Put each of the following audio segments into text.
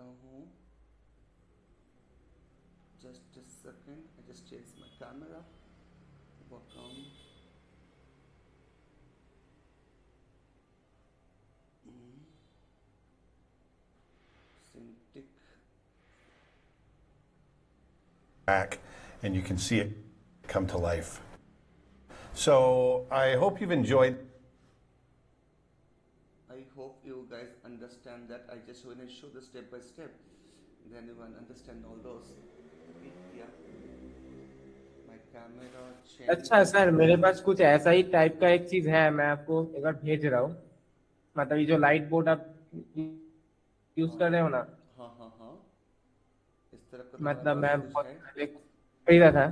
करता हूँ. Just a second. I just changed my camera. Welcome. Cintiq. Back, and you can see it come to life. So I hope you've enjoyed. I hope you guys understand that. I just want to show the step by step. Then you will understand all those. Okay, yeah. My camera अच्छा changed. Sir, मेरे पास कुछ ऐसा ही type का एक चीज है, मैं आपको एक बार भेज रहा हूँ. मतलब ये जो लाइट बोर्ड आप यूज कर रहे हो ना, हाँ हाँ हाँ. इस तरह का तुम्हारे मतलब पास मैं कुछ बहुत है? पहले खरीदा था.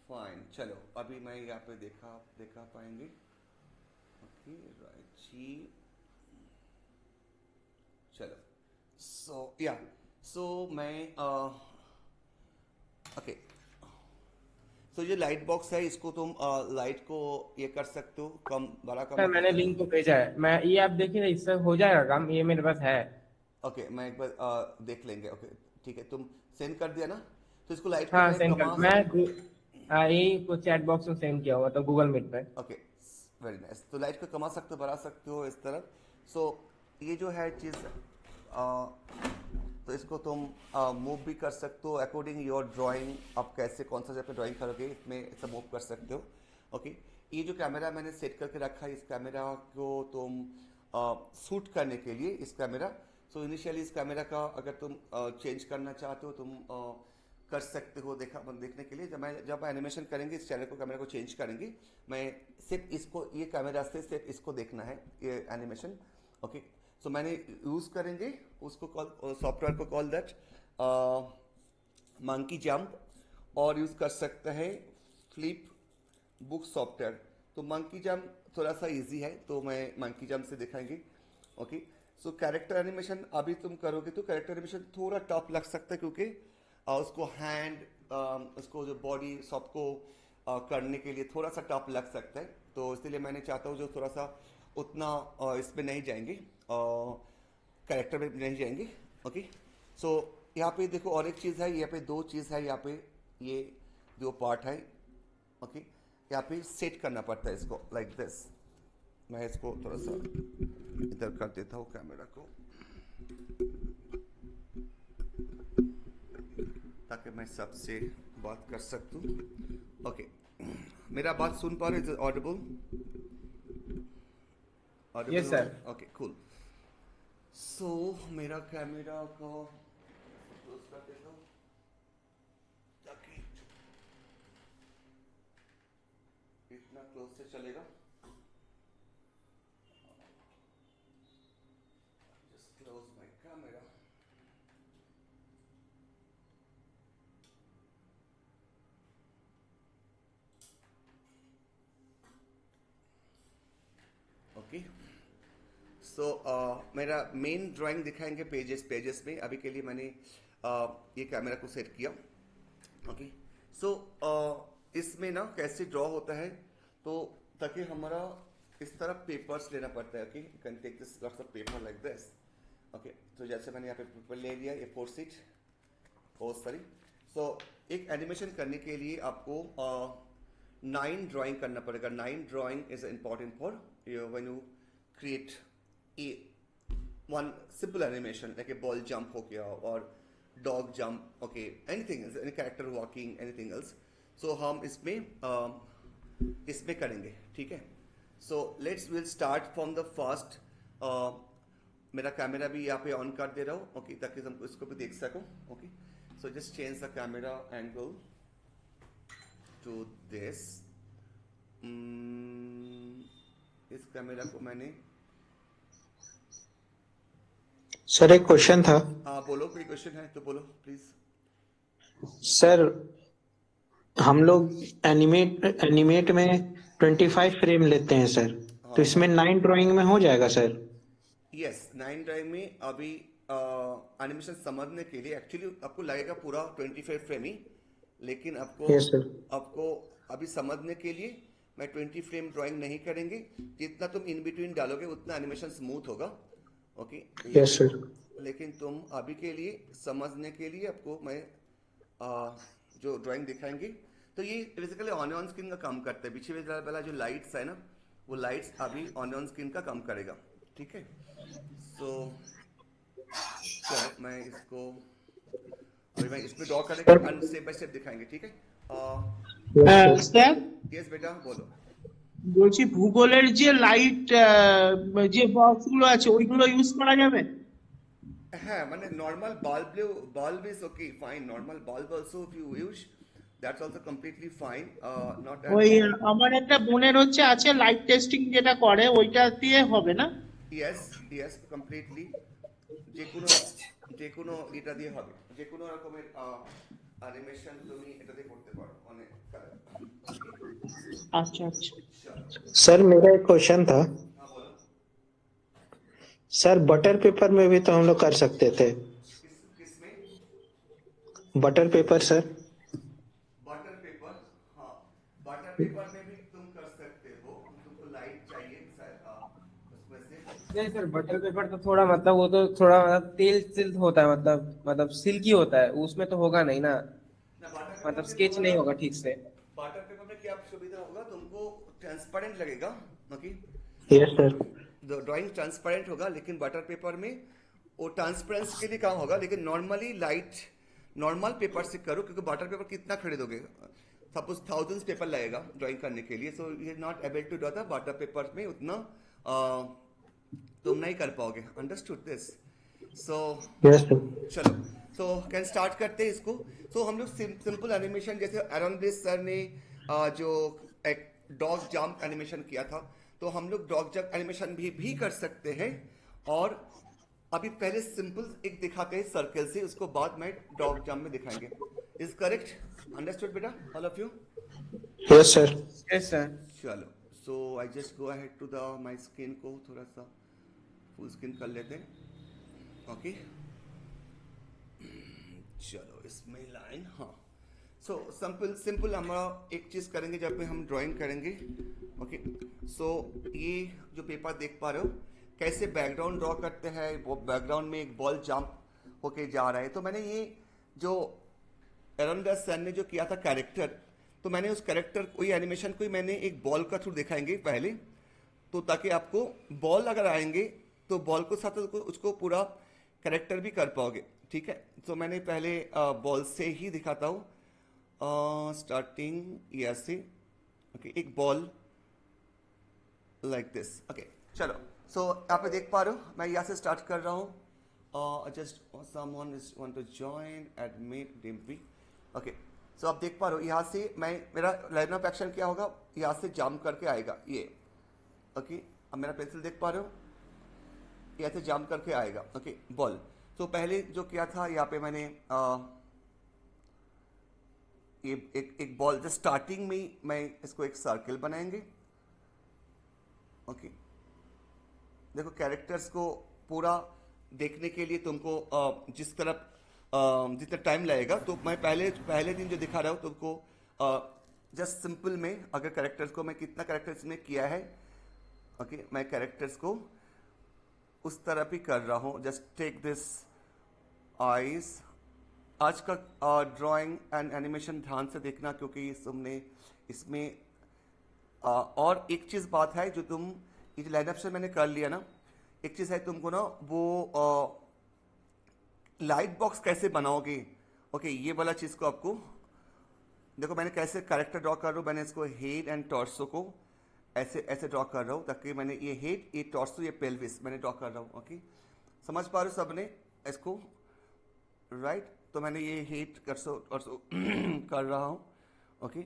फाइन, चलो अभी मैं यहाँ पे देखा पाएंगे. ओके राइट जी. चलो. सो मैं ओके. सो ये लाइट बॉक्स है, इसको तुम लाइट को ये कर सकते हो, कम बड़ा कम सर कर मैंने सकते लिंक को भेजा है, मैं ये आप देखिए ना, इससे हो जाएगा काम, ये मेरे पास है. हो. ओके, मैं एक बार देख लेंगे. ओके ठीक है, तुम सेंड कर दिया ना, तो इसको लाइट को हाँ मैं सेंड कर, कमा मैं सक. यही को चैट बॉक्स में सेंड किया हुआ, तो गूगल मीट पे. Okay very nice. तो लाइट को कमा सकते हो, बढ़ा सकते हो इस तरफ. सो ये जो है चीज़, तो इसको तुम मूव भी कर सकते हो अकॉर्डिंग योर ड्राइंग. आप कैसे कौन सा जगह पे ड्राइंग करोगे इसमें सब मूव कर सकते हो. ओके. ये जो कैमरा मैंने सेट करके रखा है, इस कैमरा को तुम शूट करने के लिए इस कैमरा. सो इनिशियली इस कैमरा का अगर तुम चेंज करना चाहते हो, तुम कर सकते हो. देखने के लिए जब एनिमेशन करेंगे, इस चैनल को कैमरा को चेंज करेंगे, मैं सिर्फ इसको, ये कैमरा से सिर्फ इसको देखना है ये एनिमेशन. ओके. सो मैंने यूज़ करेंगे उसको, कॉल सॉफ्टवेयर को कॉल दैट मंकी जंप, और यूज़ कर सकते हैं फ्लिप बुक सॉफ्टवेयर. तो मंकी जंप थोड़ा सा इजी है, तो मैं मंकी जंप से दिखाएंगे. ओके. सो कैरेक्टर एनिमेशन अभी तुम करोगे तो कैरेक्टर एनिमेशन थोड़ा टफ लग सकता है, क्योंकि उसको हैंड, उसको जो बॉडी सबको करने के लिए थोड़ा सा टफ लग सकता है. तो इसलिए मैंने चाहता हूँ जो थोड़ा सा उतना इसमें नहीं जाएंगे, कैरेक्टर में नहीं जाएंगे. ओके. सो यहाँ पे देखो और एक चीज़ है, यहाँ पे दो चीज़ है, यहाँ पे ये दो पार्ट है. ओके. यहाँ पे सेट करना पड़ता है इसको लाइक दिस. मैं इसको थोड़ा सा इधर कर देता हूँ कैमरा को, ताकि मैं सबसे बात कर सकूँ. ओके. मेरा बात सुन पा रहे हो? Audible? Yes audible? Sir. Okay cool. So मेरा कैमरा को क्लोज कर देता हूँ ताकि इतना क्लोज से चलेगा. Just close my camera. Okay. So मेरा मेन ड्राइंग दिखाएंगे पेजेस में. अभी के लिए मैंने ये कैमरा को सेट किया. ओके. सो इसमें ना कैसे ड्रॉ होता है, तो ताकि हमारा इस तरह पेपर्स लेना पड़ता है. Okay. You can take this lots of paper like this. Okay. तो जैसे मैंने यहाँ पे पेपर ले लिया, ये 4 शीट और सॉरी. सो एक एनिमेशन करने के लिए आपको 9 ड्राइंग करना पड़ेगा. 9 drawing is important for when you create a one simple animation like a ball jump हो गया और dog jump. okay, anything else, any character walking, anything else. so हम इसमें करेंगे. ठीक है. so we'll start from the first. मेरा camera भी यहाँ पे ऑन कर दे रहा हूँ. ओके. ताकि हम इसको भी देख सको. Okay. so just change the camera angle to this. इस कैमरा को मैंने, सर एक क्वेश्चन था. हाँ बोलो, कोई क्वेश्चन है तो बोलो प्लीज. सर हम लोग एनिमेट में 25 फ्रेम लेते हैं सर, तो इसमें 9 ड्राइंग में हो जाएगा सर? यस. 9 ड्राइंग में अभी एनिमेशन समझने के लिए एक्चुअली आपको लगेगा पूरा 25 फ्रेम ही, लेकिन यस सर. आपको अभी समझने के लिए मैं 20 फ्रेम ड्राइंग नहीं करेंगे. जितना तुम इन बिटवीन डालोगे उतना एनिमेशन स्मूथ होगा. ओके. Yes sir. लेकिन तुम अभी के लिए समझने के लिए आपको मैं जो ड्राइंग दिखाएंगे, तो ये बेसिकली ऑन स्क्रीन का काम करता है। पीछे वाला जो लाइट्स है ना, वो लाइट्स अभी ऑन स्क्रीन का काम करेगा, ठीक है। सो चलो मैं इसको अभी मैं इसमें ड्रॉ करेंगे एंड स्टेप बाय स्टेप दिखाएंगे, ठीक है। স্যার यस बेटा बोलो। বলছি ভূগোলের যে লাইট যে বক্সগুলো আছে ওইগুলো ইউজ করা যাবে? হ্যাঁ মানে normal bulb is okay fine, normal bulb also if you use that's also completely fine, not at ওই অল। আমার একটা বোনের হচ্ছে আছে লাইট টেস্টিং যেটা করে ওইটা দিয়ে হবে না? ইয়েস ইয়েস কমপ্লিটলি, যে কোনো যে কোনো এটা দিয়ে হবে, যে কোনো রকমের অ্যানিমেশন তুমি এটা দিয়ে করতে পারো অনেক। আচ্ছা আচ্ছা। सर मेरा एक क्वेश्चन था हाँ बोलो। सर, बटर पेपर में भी तो हम लोग कर सकते थे। किसमें? Butter paper sir. Butter paper, हाँ बटर पेपर में भी तुम कर सकते हो। तुमको लाइट चाहिए शायद उसमें से। नहीं सर, बटर पेपर तो थोड़ा मतलब वो तो थोड़ा मतलब तेल सिल्क होता है, मतलब सिल्की होता है, उसमें तो होगा नहीं ना, ना बटर पेपर मतलब में स्केच होगा नहीं ना, होगा ठीक से। बटर पेपर में क्या सुविधा होगा, तुमको ट्रांसपेरेंट लगेगा, okay. Yes sir. Drawing transparent होगा, लेकिन बटर पेपर में वो ट्रांसपेरेंस के लिए काम होगा, लेकिन नॉर्मली लाइट नॉर्मल पेपर से करो, क्योंकि बटर पेपर कितना खरीदोगे, सपोज थाउजेंड्स पेपर लगेगा ड्राइंग करने के लिए, so you are not able to draw the butter paper में उतना तुम नहीं कर पाओगे, understood this. So yes sir. चलो तो कैन स्टार्ट करते हैं इसको। तो हम लोग सिंपल एनिमेशन, जैसे एरन ब्लिस सर ने जो एक डॉग जंप एनिमेशन किया था, तो हम लोग डॉग जंप एनिमेशन भी कर सकते हैं। और अभी पहले सिंपल एक दिखाते हैं सर्कल से, उसको बाद में डॉग जंप में दिखाएंगे। Is correct? अंडरस्टूड बेटा all of you? Yes sir. Yes sir. चलो so I just go ahead to the my screen को थोड़ा सा फुल स्क्रीन कर लेते हैं, ओके। चलो इसमें लाइन, हाँ। सो सिंपल हमारा एक चीज़ करेंगे जब भी हम ड्राइंग करेंगे, ओके। सो ये जो पेपर देख पा रहे हो, कैसे बैकग्राउंड ड्रॉ करते हैं, वो बैकग्राउंड में एक बॉल जंप होके जा रहा है। तो मैंने ये जो एरन ब्लिस सर ने जो किया था कैरेक्टर, तो मैंने उस कैरेक्टर कोई एनिमेशन को ही मैंने एक बॉल का थ्रू दिखाएंगे पहले, तो ताकि आपको बॉल अगर आएंगे तो बॉल को साथ उसको पूरा कैरेक्टर भी कर पाओगे, ठीक है। तो मैंने पहले बॉल से ही दिखाता हूँ, स्टार्टिंग यहाँ से, ओके। एक बॉल लाइक दिस, ओके। चलो सो यहाँ पे देख पा रहे हो, मैं यहाँ से स्टार्ट कर रहा हूँ। Just someone is want to join admit Dimpy, okay. So आप देख पा रहे हो, यहाँ से मैं मेरा लाइन ऑफ एक्शन क्या होगा, यहाँ से जंप करके आएगा ये, ओके। अब मेरा पेंसिल देख पा रहे हो, यहाँ से जंप करके आएगा, ओके, बॉल। तो पहले जो किया था यहाँ पे मैंने ये एक बॉल, जो स्टार्टिंग में मैं इसको एक सर्कल बनाएंगे, ओके। देखो कैरेक्टर्स को पूरा देखने के लिए तुमको जिस तरफ जितना टाइम लगेगा, तो मैं पहले दिन जो दिखा रहा हूँ तुमको जस्ट सिंपल में, अगर कैरेक्टर्स को मैं कितना कैरेक्टर्स में किया है, ओके। मैं कैरेक्टर्स को उस तरफ ही कर रहा हूँ, जस्ट टेक दिस आईज। आज का ड्राइंग एंड एनिमेशन ध्यान से देखना, क्योंकि तुमने इसमें और एक चीज़ बात है, जो तुम ये जो लाइनअप से मैंने कर लिया ना, एक चीज़ है तुमको ना वो लाइट बॉक्स कैसे बनाओगे, ओके। ये वाला चीज़ को आपको देखो, मैंने कैसे कैरेक्टर ड्रॉ कर रहा हूँ, मैंने इसको हेड एंड टॉर्सो को ऐसे ऐसे ड्रॉ कर रहा हूँ, ताकि मैंने ये हेड, ये टॉर्सो, ये पेल्विस मैंने ड्रॉ कर रहा हूँ, ओके। समझ पा रहे हो सबने इसको, राइट? तो मैंने ये हेड टॉर्सो कर रहा हूँ, ओके।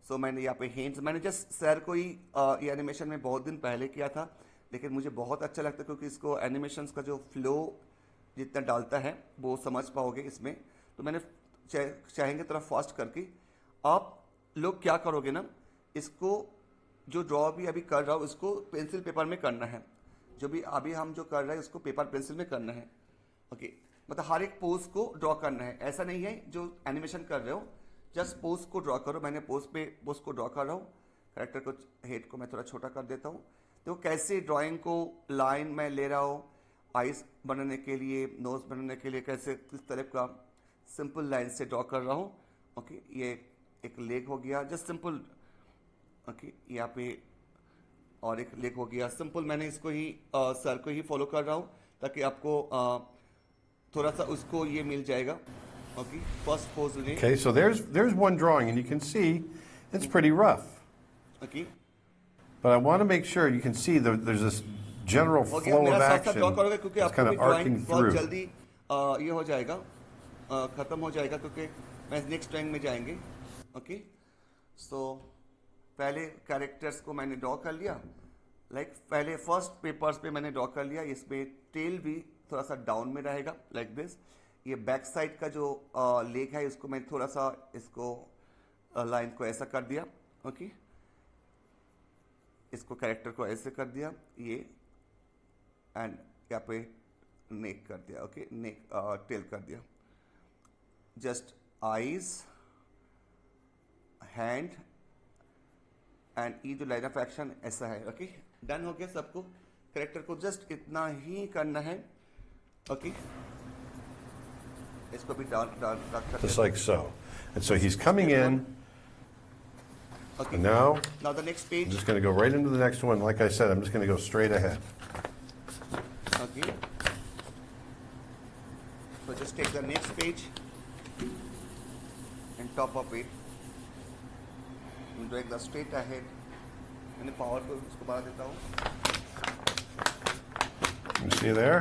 सो मैंने यहाँ पे हैंड्स, मैंने जस्ट सर को ही ये एनिमेशन में बहुत दिन पहले किया था, लेकिन मुझे बहुत अच्छा लगता है, क्योंकि इसको एनिमेशंस का जो फ्लो जितना डालता है वो समझ पाओगे इसमें। तो मैंने चाहेंगे थोड़ा फास्ट करके, आप लोग क्या करोगे ना, इसको जो ड्रॉ भी अभी कर रहा हूँ इसको पेंसिल पेपर में करना है, जो भी अभी हम जो कर रहे हैं उसको पेपर पेंसिल में करना है, ओके। मतलब हर एक पोज को ड्रॉ करना है, ऐसा नहीं है जो एनिमेशन कर रहे हो जस्ट पोज को ड्रॉ करो। मैंने पोज को ड्रॉ कर रहा हूँ, कैरेक्टर को, हेड को मैं थोड़ा छोटा कर देता हूँ। तो कैसे ड्राइंग को लाइन में ले रहा हूँ, आइज बनाने के लिए, नोज बनाने के लिए कैसे किस तरह का सिंपल लाइन से ड्रॉ कर रहा हूँ। ओके, ये एक लेग हो गया जस्ट सिंपल। ओके, यहाँ पे और एक लेग हो गया सिंपल। मैंने इसको ही सर को ही फॉलो कर रहा हूँ ताकि आपको थोड़ा सा उसको ये मिल जाएगा। ओके, फर्स्ट पोज ले। Okay, so there's one drawing, and you can see it's pretty rough. Okay, But I want to make sure you can see there's this general हो गया। flow मेरा of साथ साथ action ड्रॉ करोगे क्योंकि that's आपको kind भी of drawing arcing बहुत through. जल्दी ये हो जाएगा, खत्म हो जाएगा क्योंकि मैं नेक्स्ट ड्राइंग में जाएंगे। ओके, सो पहले कैरेक्टर्स को मैंने ड्रॉ कर लिया। लाइक पहले फर्स्ट पेपर्स पे मैंने ड्रॉ कर लिया। इसमें टेल भी थोड़ा सा डाउन में रहेगा लाइक दिस। ये बैक साइड का जो लेग है उसको मैं थोड़ा सा इसको लाइन को ऐसा कर दिया। ओके, इसको कैरेक्टर को ऐसे कर दिया ये, एंड यहाँ पे नेक कर दिया। ओके, नेक टेल कर दिया। जस्ट आईज, हैंड एंड ये जो लाइन ऑफ एक्शन ऐसा है। ओके, डन हो गया सबको। कैरेक्टर को जस्ट इतना ही करना है। ओके, इसको भी डाउन डाउन कर Just like so. And so he's coming in, okay, and now now the next I'm page. just going to go right into the next one. Like I said, I'm just going to go straight ahead. Okay. So just take the next page and top of it. I'm doing the straight ahead. मैंने power को इसको बढ़ा देता हूँ। You see there?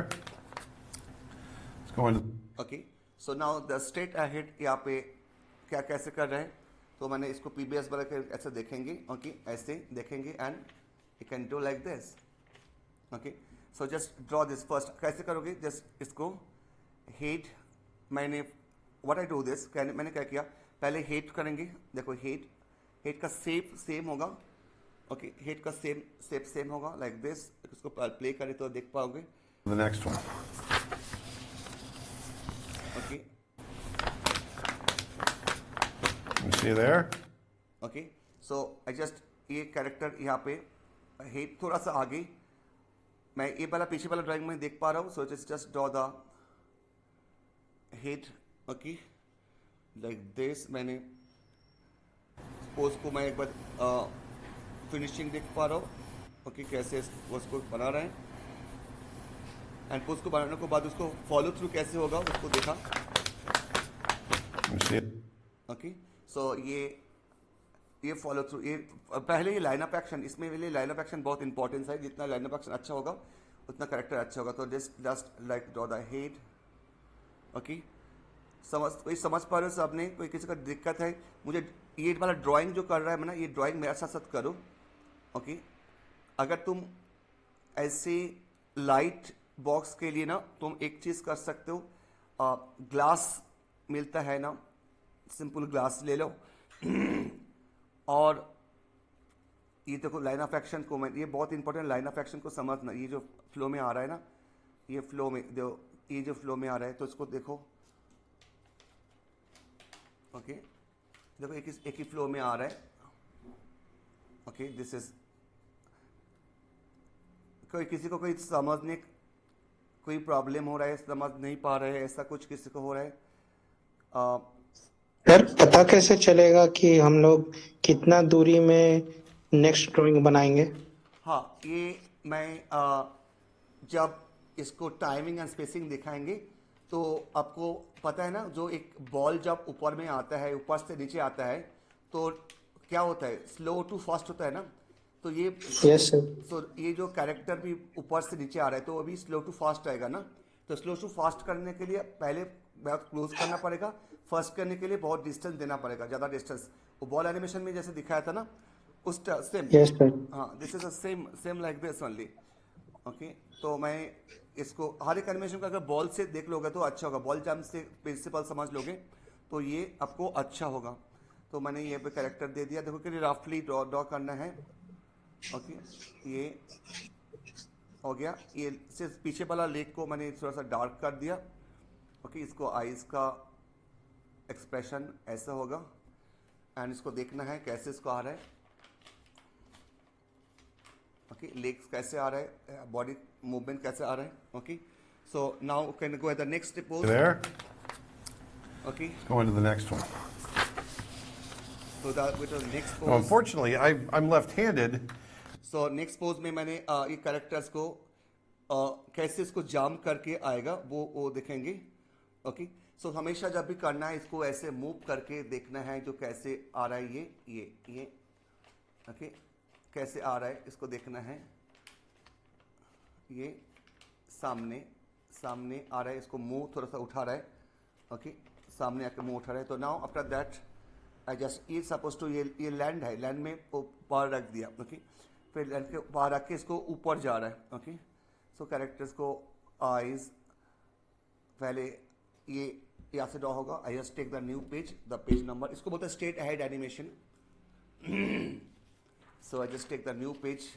Let's go into. Okay. So now the straight ahead यहाँ पे क्या कैसे कर रहे हैं, तो मैंने इसको PBS बना के ऐसे देखेंगे। ओके, ऐसे देखेंगे and you can do like this. Okay, so just draw this first. कैसे करोगे, जस्ट इसको हेड, मैंने व्हाट आई डू दिस, मैंने क्या किया, पहले हेड करेंगे। देखो हेड का शेप सेम होगा। ओके, हेड का शेप सेम होगा लाइक दिस। इसको प्ले करें तो देख पाओगे। The next one. Okay, You see there? Okay, so I just ये कैरेक्टर यहाँ पे हेड थोड़ा सा आगे, मैं ये वाला पीछे वाला ड्राइंग में देख पा रहा हूँ। So just draw the head. Okay, like this. मैंने पोज को मैं एक बार फिनिशिंग देख पा रहा हूँ। ओके, कैसे उसको बना रहे हैं एंड पोज को बनाने के बाद उसको फॉलो थ्रू कैसे होगा उसको देखा। You see it? ओके, सो ये फॉलो थ्रू, ये पहले ये लाइन ऑफ एक्शन, इसमें लिए लाइन ऑफ एक्शन बहुत इंपॉर्टेंस है। जितना लाइन ऑफ एक्शन अच्छा होगा उतना करेक्टर अच्छा होगा। तो just like draw the head. Okay, कोई समझ पा रहे हो सबने? कोई किसी का दिक्कत है? मुझे ये वाला ड्राइंग जो कर रहा है मैं ना, ये ड्राइंग मेरे साथ साथ करो। ओके, अगर तुम ऐसे लाइट बॉक्स के लिए ना तुम एक चीज़ कर सकते हो, ग्लास मिलता है ना, सिंपल ग्लास ले लो और ये देखो लाइन ऑफ एक्शन को मैं, ये बहुत इंपॉर्टेंट, लाइन ऑफ एक्शन को समझना। ये जो फ्लो में आ रहा है ना, ये फ्लो में ये जो फ्लो में आ रहा है तो इसको देखो। ओके, देखो एक ही फ्लो में आ रहा है। ओके, दिस इज, कोई किसी को कोई समझने कोई प्रॉब्लम हो रहा है, समझ नहीं पा रहे हैं, ऐसा कुछ किसी को हो रहा है? सर पता कैसे चलेगा कि हम लोग कितना दूरी में नेक्स्ट ड्राइंग बनाएंगे? हाँ, ये मैं जब इसको टाइमिंग एंड स्पेसिंग दिखाएंगे तो आपको पता है ना, जो एक बॉल जब ऊपर में आता है, ऊपर से नीचे आता है तो क्या होता है, स्लो टू फास्ट होता है ना। तो ये यस सर। तो ये जो कैरेक्टर भी ऊपर से नीचे आ रहा है तो अभी स्लो टू फास्ट आएगा ना। तो स्लो टू फास्ट करने के लिए पहले बहुत क्लोज करना पड़ेगा, फास्ट करने के लिए बहुत डिस्टेंस देना पड़ेगा, ज़्यादा डिस्टेंस। वो बॉल एनिमेशन में जैसे दिखाया था ना, उस सेम। Yes sir. हाँ, this is a same like this only. Okay, तो मैं इसको हर एक एनिमेशन का अगर बॉल से देख लोगे तो अच्छा होगा, बॉल जंप से प्रिंसिपल समझ लोगे तो ये आपको अच्छा होगा। तो मैंने ये पे कैरेक्टर दे दिया। देखो कि रफली ड्रॉ करना है। ओके, ये हो गया। ये सिर्फ पीछे वाला लेग को मैंने थोड़ा सा डार्क कर दिया। ओके, इसको आईज का एक्सप्रेशन ऐसा होगा एंड इसको देखना है कैसे इसको आ रहा है। ओके, लेग्स कैसे आ रहा है, बॉडी मूवमेंट कैसे आ रहा है। Okay, So now can go at the next pose. There. Okay. Go into the next one. So that with the next Now, pose. unfortunately, I'm left-handed. So next pose में मैंने ये characters को कैसे इसको जाम करके आएगा वो देखेंगे. ओके. सो हमेशा जब भी करना है इसको ऐसे मूव करके देखना है जो कैसे आ रहा है ये ओके. कैसे आ रहा है इसको देखना है. ये सामने आ रहा है, इसको मुंह थोड़ा सा उठा रहा है. ओके. सामने आके मुंह उठा रहा है. तो now after that I just ये सपोज टू ये लैंड है, लैंड में पार रख दिया. ओके. फिर लैंड के पार रख के इसको ऊपर जा रहा है. ओके. सो कैरेक्टर्स को आईज पहले ये यहाँ से ड्रॉ होगा. I just take the new page, the page number, इसको बोलते हैं straight ahead animation. So I just take the new page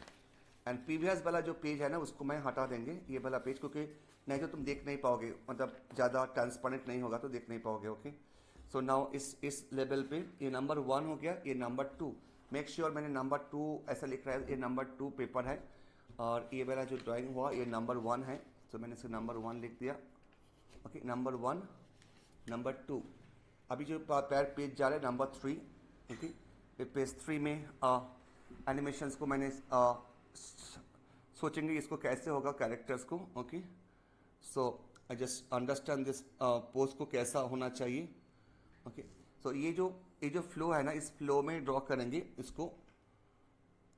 and previous वाला जो पेज है ना उसको मैं हटा देंगे, ये वाला पेज, क्योंकि नहीं तो तुम देख नहीं पाओगे, मतलब ज़्यादा ट्रांसपेरेंट नहीं होगा तो देख नहीं पाओगे. ओके. सो नाउ इस लेवल पे ये नंबर 1 हो गया, ये नंबर 2. मेक श्योर मैंने नंबर 2 ऐसा लिख रहा है, ये नंबर 2 पेपर है और ये वाला जो ड्राइंग हुआ ये नंबर 1 है. तो मैंने इसे नंबर 1 लिख दिया. ओके. Number 1, number 2. अभी जो पैर पेज जा रहा है नंबर 3. ओके. पेज 3 में एनिमेशंस को मैंने सोचेंगे इसको कैसे होगा कैरेक्टर्स को. Okay. So I just understand this pose को कैसा होना चाहिए. ओके. सो ये जो फ्लो है ना, इस फ्लो में ड्रॉ करेंगे इसको.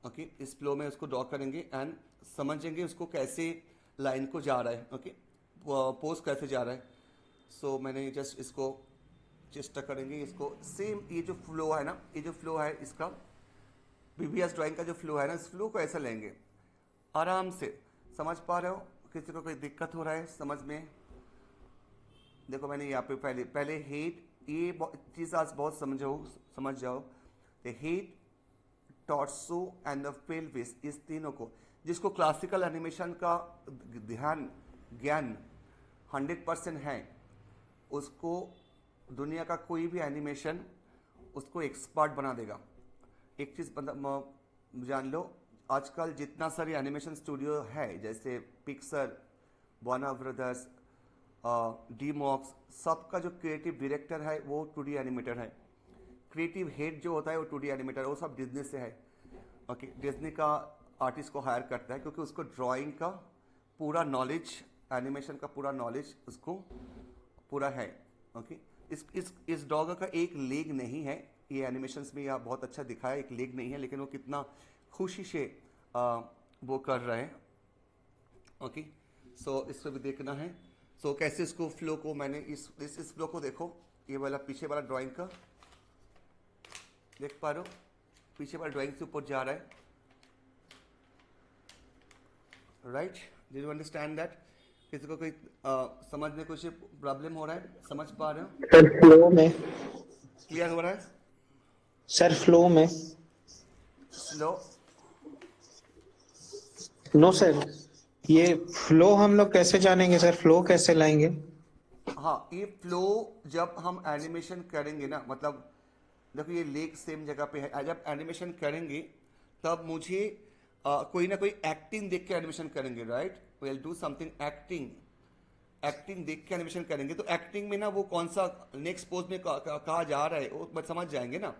ओके. इस फ्लो में उसको ड्रॉ करेंगे एंड समझेंगे उसको कैसे लाइन को जा रहा है. ओके. पोज कैसे जा रहा है. सो मैंने जस्ट इसको चेष्टा करेंगे इसको सेम ये जो फ्लो है ना, ये जो फ्लो है इसका प्रीवियस ड्राइंग का जो फ्लो है ना, इस फ्लो को ऐसा लेंगे आराम से. समझ पा रहे हो? किसी को कोई दिक्कत हो रहा है समझ में? देखो मैंने यहाँ पे पहले हेड, ये चीज़ आज बहुत समझ जाओ. Head, torso and the pelvis, इस तीनों को, जिसको क्लासिकल एनिमेशन का ज्ञान 100% है, उसको दुनिया का कोई भी एनिमेशन उसको एक्सपर्ट बना देगा. एक चीज़ जान लो, आजकल जितना सारी एनिमेशन स्टूडियो है जैसे पिक्सर, वार्नर ब्रदर्स, डीमॉक्स, सबका जो क्रिएटिव डायरेक्टर है वो 2D एनिमेटर है. क्रिएटिव हेड जो होता है वो 2D एनिमेटर, वो सब डिज्नी से है. ओके. डिज्नी का आर्टिस्ट को हायर करता है क्योंकि उसको ड्राइंग का पूरा नॉलेज, एनिमेशन का पूरा नॉलेज उसको पूरा है. ओके. इस डॉग का एक लेग नहीं है, ये एनिमेशंस में यह बहुत अच्छा दिखाया, एक लेग नहीं है, लेकिन वो कितना खुशी से वो कर रहे हैं. ओके. सो इसको भी देखना है. सो कैसे इसको फ्लो को मैंने इस फ्लो को देखो, ये वाला पीछे वाला ड्राइंग का देख पा रहे हो, पीछे वाला ड्राइंग से ऊपर जा रहा है. Right. Did you understand that? किसी को कोई समझ में कुछ प्रॉब्लम हो रहा है? समझ पा रहे हो? सर फ्लो में, क्लियर हो रहा है? सर फ्लो में. स्लो. नो सर, ये फ्लो हम लोग कैसे जानेंगे सर, फ्लो कैसे लाएंगे? हाँ, ये फ्लो जब हम एनिमेशन करेंगे ना, मतलब देखो ये लेग सेम जगह पे है, जब एनिमेशन करेंगे तब मुझे कोई ना कोई एक्टिंग देख के एनिमेशन करेंगे. Right. Will do something acting देख के एनिमेशन करेंगे. तो एक्टिंग में ना वो कौन सा नेक्स्ट पोज में कहा जा रहा है वो बस समझ जाएंगे ना.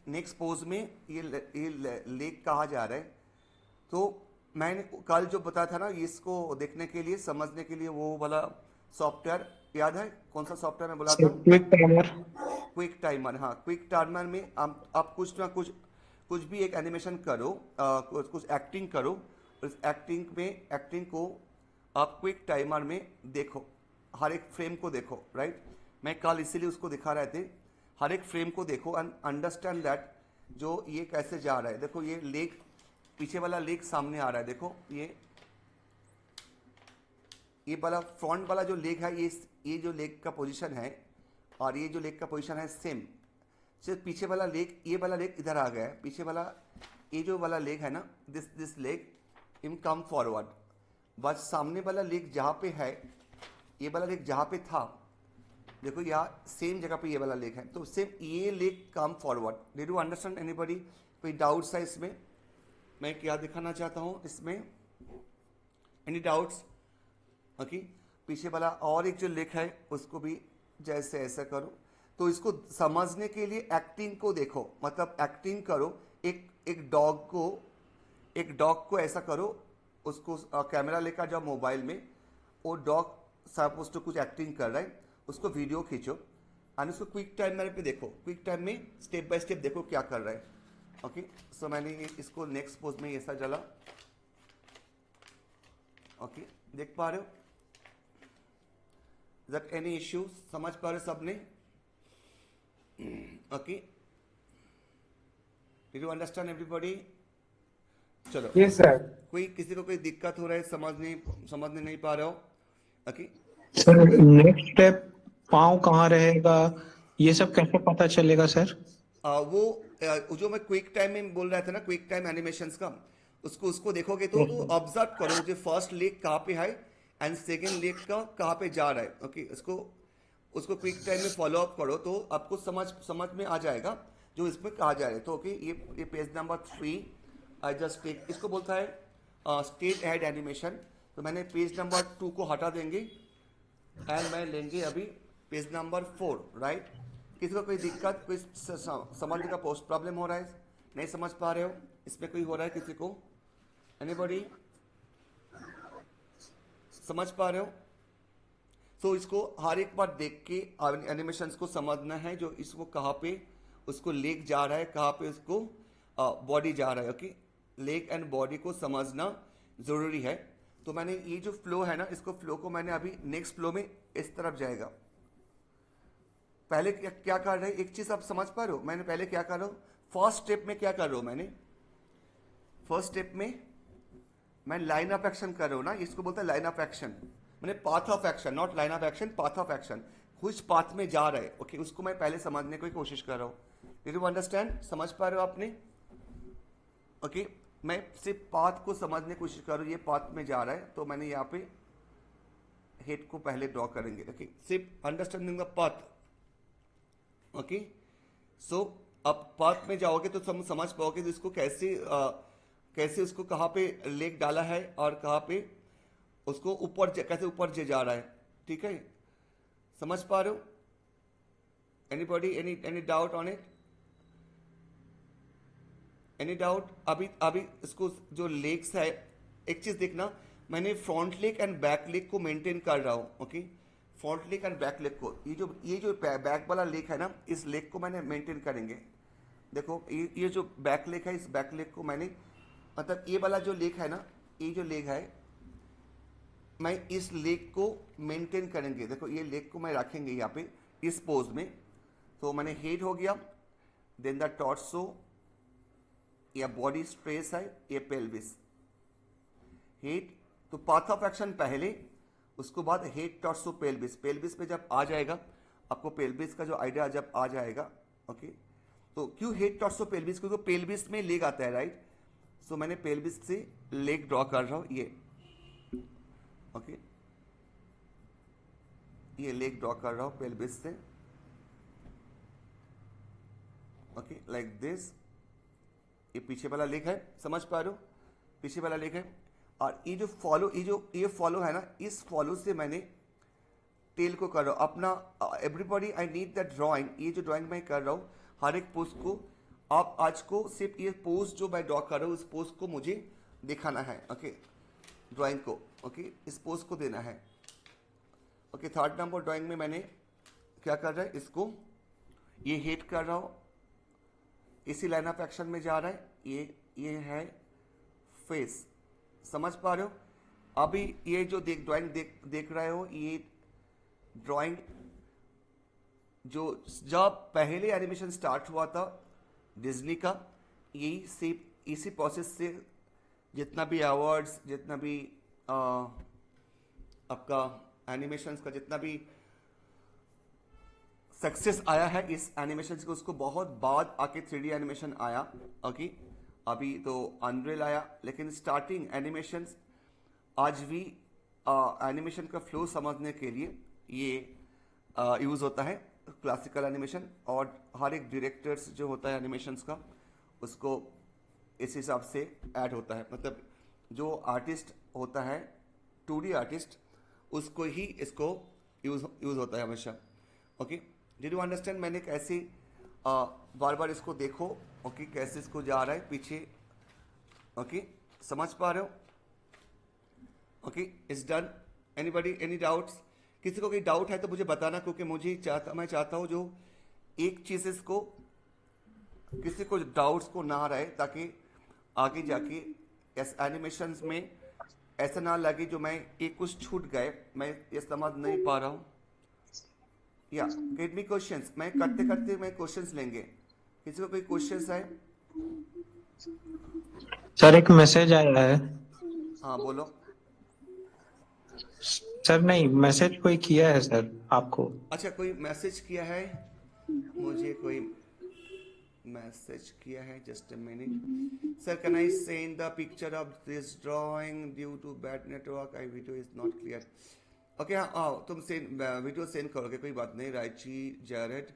नेक्स्ट पोज में ये लेग कहा जा रहा है. तो मैंने कल जो बताया था ना, इसको देखने के लिए, समझने के लिए वो वाला सॉफ्टवेयर याद है? कौन सा सॉफ्टवेयर मैं बोला था? Quick timer. हाँ, क्विक टाइमर में आप कुछ ना कुछ भी एक एनिमेशन करो, कुछ एक्टिंग करो. उस एक्टिंग को आप क्विक टाइमर में देखो, हर एक फ्रेम को देखो. राइट. मैं कल इसीलिए उसको दिखा रहे थे. हर एक फ्रेम को देखो एंड अंडरस्टैंड दैट जो ये कैसे जा रहा है. देखो ये लेग, पीछे वाला लेग सामने आ रहा है. देखो ये वाला फ्रंट वाला जो लेग है, ये जो लेग का पोजीशन है और ये जो लेग का पोजीशन है सेम. सिर्फ पीछे वाला लेग, ये वाला लेग इधर आ गया है. पीछे वाला ये जो वाला लेग है ना, this leg in come forward. बस सामने वाला लेग जहाँ पे है, ये वाला लेग जहाँ पे था, देखो यहाँ सेम जगह पे ये वाला लेग है, तो सेम ये leg come forward. Did you understand anybody? कोई डाउट्स है इसमें? मैं क्या दिखाना चाहता हूँ इसमें? Any doubts? ओके. पीछे वाला और एक जो लेग है उसको भी जैसे ऐसा करो। तो इसको समझने के लिए एक्टिंग को देखो, मतलब एक्टिंग करो। एक डॉग को ऐसा करो, उसको कैमरा लेकर जाओ मोबाइल में, वो डॉग सपोज तो कुछ एक्टिंग कर रहा है, उसको वीडियो खींचो और उसको क्विक टाइम मेरे पे देखो, क्विक टाइम में स्टेप बाय स्टेप देखो क्या कर रहा है। ओके, सो मैंने इसको नेक्स्ट पोज में ऐसा जला। ओके, देख पा रहे हो? That any issue? समझ पा रहे हो सबने? Okay, did you understand everybody? चलो, यस सर। कोई किसी को कोई दिक्कत हो रहा है, समझने नहीं पा रहे हो? ओके, सर नेक्स्ट स्टेप पाँव कहाँ रहेगा, ये सब कैसे पता चलेगा सर? वो जो मैं क्विक टाइम में बोल रहा था ना, क्विक टाइम एनिमेशंस का, उसको देखोगे तो ऑब्जर्व करो जो फर्स्ट लेग कहाँ पे है एंड सेकेंड लेग का कहाँ पे जा रहा है। ओके, उसको क्विक टाइम में फॉलो अप करो तो आपको समझ में आ जाएगा जो इसमें कहा जा रहा है। तो ओके, ये page number 3 I just take, इसको बोलता है स्टेट हेड एनिमेशन। तो मैंने पेज नंबर 2 को हटा देंगे एंड मैं लेंगे अभी पेज नंबर 4, राइट? किसी को कोई दिक्कत, कोई समझने का पोस्ट प्रॉब्लम हो रहा है, नहीं समझ पा रहे हो, इसमें कोई हो रहा है किसी को? एनीबॉडी समझ पा रहे हो? तो इसको हर एक बार देख के एनिमेशंस को समझना है, जो इसको कहाँ पे उसको लेग जा रहा है, कहाँ पे उसको बॉडी जा रहा है। ओके, लेग एंड बॉडी को समझना जरूरी है। तो मैंने ये जो फ्लो है ना, इसको फ्लो को मैंने अभी नेक्स्ट फ्लो में इस तरफ जाएगा। पहले क्या कर रहे हैं, एक चीज आप समझ पा रहे हो? मैंने पहले क्या कर रहा हूं, फर्स्ट स्टेप में क्या कर रहा हूं मैंने? फर्स्ट स्टेप में मैं लाइन ऑफ एक्शन कर रहा हूं ना, इसको बोलते हैं लाइन ऑफ एक्शन। मैंने path of action, not line of action, path of action, कुछ पाथ में जा रहा है। ओके, उसको मैं पहले समझने की कोशिश कर रहा हूं। Did you understand? समझ पा रहे हो आपने? ओके, मैं सिर्फ पाथ को समझने की कोशिश कर रहा हूं, ये पाथ में जा रहा है, तो मैंने यहाँ पे हेड को पहले ड्रॉ करेंगे। ओके, सिर्फ अंडरस्टैंडिंग द पाथ। ओके, सो अब पाथ में जाओगे तो समझ पाओगे तो इसको कैसे उसको कहाँ पे लेग डाला है और कहाँ पे उसको कैसे ऊपर जा रहा है। ठीक है, समझ पा रहे हो? Anybody, any doubt on it? Any doubt? अभी इसको जो लेग्स है, एक चीज देखना, मैंने front leg and back leg को मेंटेन कर रहा हूं। Okay, front leg and back leg को, ये जो बैक वाला लेग है ना, इस लेग को मैंने मेंटेन करेंगे। देखो ये जो बैक लेग है, इस बैक लेग को मैंने, मतलब ये वाला जो लेग है ना, ये जो लेग है, मैं इस लेग को मेंटेन करेंगे। देखो ये लेग को मैं रखेंगे यहाँ पे इस पोज में। तो मैंने हेड हो गया, देन द टॉर्सो, या बॉडी स्ट्रेस है, ये पेल्विस, हेड। तो पाथ ऑफ एक्शन पहले, उसको बाद हेड टॉर्सो पेल्विस। पेल्विस पे जब आ जाएगा आपको, पेल्विस का जो आइडिया जब आ जाएगा, ओके, तो क्यों हेड टॉर्सो पेल्विस? क्योंकि पेल्विस में लेग आता है, राइट? सो मैंने पेल्विस से लेग ड्रॉ कर रहा हूं, ये ओके, ये लेग ड्रॉ कर रहा हूं पेल्विस से। Okay, like this. ये पीछे वाला लेग है, समझ पा रहे हो? पीछे वाला लेग है। और ये जो फॉलो है ना, इस फॉलो से मैंने टेल को कर रहा हूं अपना। Everybody I need that drawing, ये जो ड्राइंग मैं कर रहा हूं, हर एक पोज को आप आज को सिर्फ ये पोज जो मैं ड्रॉ कर रहा हूं, इस पोज को मुझे दिखाना है। ओके, ड्राइंग को, ओके, इस पोज को देना है। ओके, 3rd नंबर ड्राइंग में मैंने क्या कर रहा है, इसको ये हेड कर रहा हूं, इसी लाइन ऑफ एक्शन में जा रहा है। ये है फेस, समझ पा रहे हो? अभी ये जो ड्राइंग देख रहे हो, ये ड्राइंग जो जब पहले एनिमेशन स्टार्ट हुआ था डिज्नी का, यही सिर्फ इसी प्रोसेस से जितना भी अवार्ड्स, जितना भी आपका एनिमेशंस का जितना भी सक्सेस आया है इस एनिमेशन को, उसको बहुत बाद आके 3D एनिमेशन आया। ओके, अभी तो अनरियल आया, लेकिन स्टार्टिंग एनिमेशन आज भी एनिमेशन का फ्लो समझने के लिए ये यूज होता है, क्लासिकल एनिमेशन। और हर एक डायरेक्टर्स जो होता है एनिमेशंस का, उसको इस हिसाब से ऐड होता है। मतलब जो आर्टिस्ट होता है 2D आर्टिस्ट, उसको ही इसको यूज होता है हमेशा। Okay, did you understand? मैंने कैसे बार बार इसको देखो। ओके, कैसे इसको जा रहा है पीछे। ओके, समझ पा रहे हो? Okay, it's done. Anybody any doubts? किसी को कोई डाउट है तो मुझे बताना, क्योंकि मैं चाहता हूं जो एक चीज इसको किसी को डाउट्स को ना रहे, ताकि आगे जाके एनिमेशंस में ऐसा ना लगे जो मैं एक कुछ छूट गए, मैं ये समझ नहीं पा रहा हूँ। या गेट मी क्वेश्चंस। मैं करते करते मैं क्वेश्चंस लेंगे। किसी को कोई क्वेश्चंस है? सर एक मैसेज आया है। हाँ बोलो। सर नहीं, मैसेज कोई किया है सर आपको। अच्छा, कोई मैसेज किया है मुझे? कोई मैसेज किया है? Just a minute sir, can I send the picture of this drawing due to bad network, I video is not clear. Okay, हाँ तुम वीडियो सेंड करोगे, कोई बात नहीं। राइची जैरेड,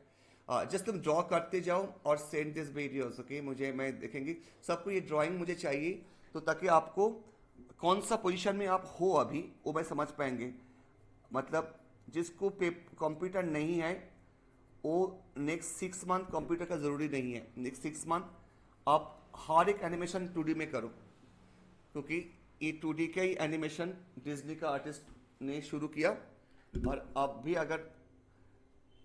जस्ट तुम ड्रॉ करते जाओ और सेंड दिस वीडियोस। ओके, मैं देखेंगे सबको ये ड्राइंग मुझे चाहिए, तो ताकि आपको कौन सा पोजीशन में आप हो अभी वो मैं समझ पाएंगे। मतलब जिसको कंप्यूटर नहीं है वो नेक्स्ट 6 मंथ कंप्यूटर का ज़रूरी नहीं है। नेक्स्ट 6 मंथ आप हर एक एनिमेशन 2D में करो, क्योंकि ये 2D का ही एनिमेशन डिज्नी का आर्टिस्ट ने शुरू किया। और आप भी अगर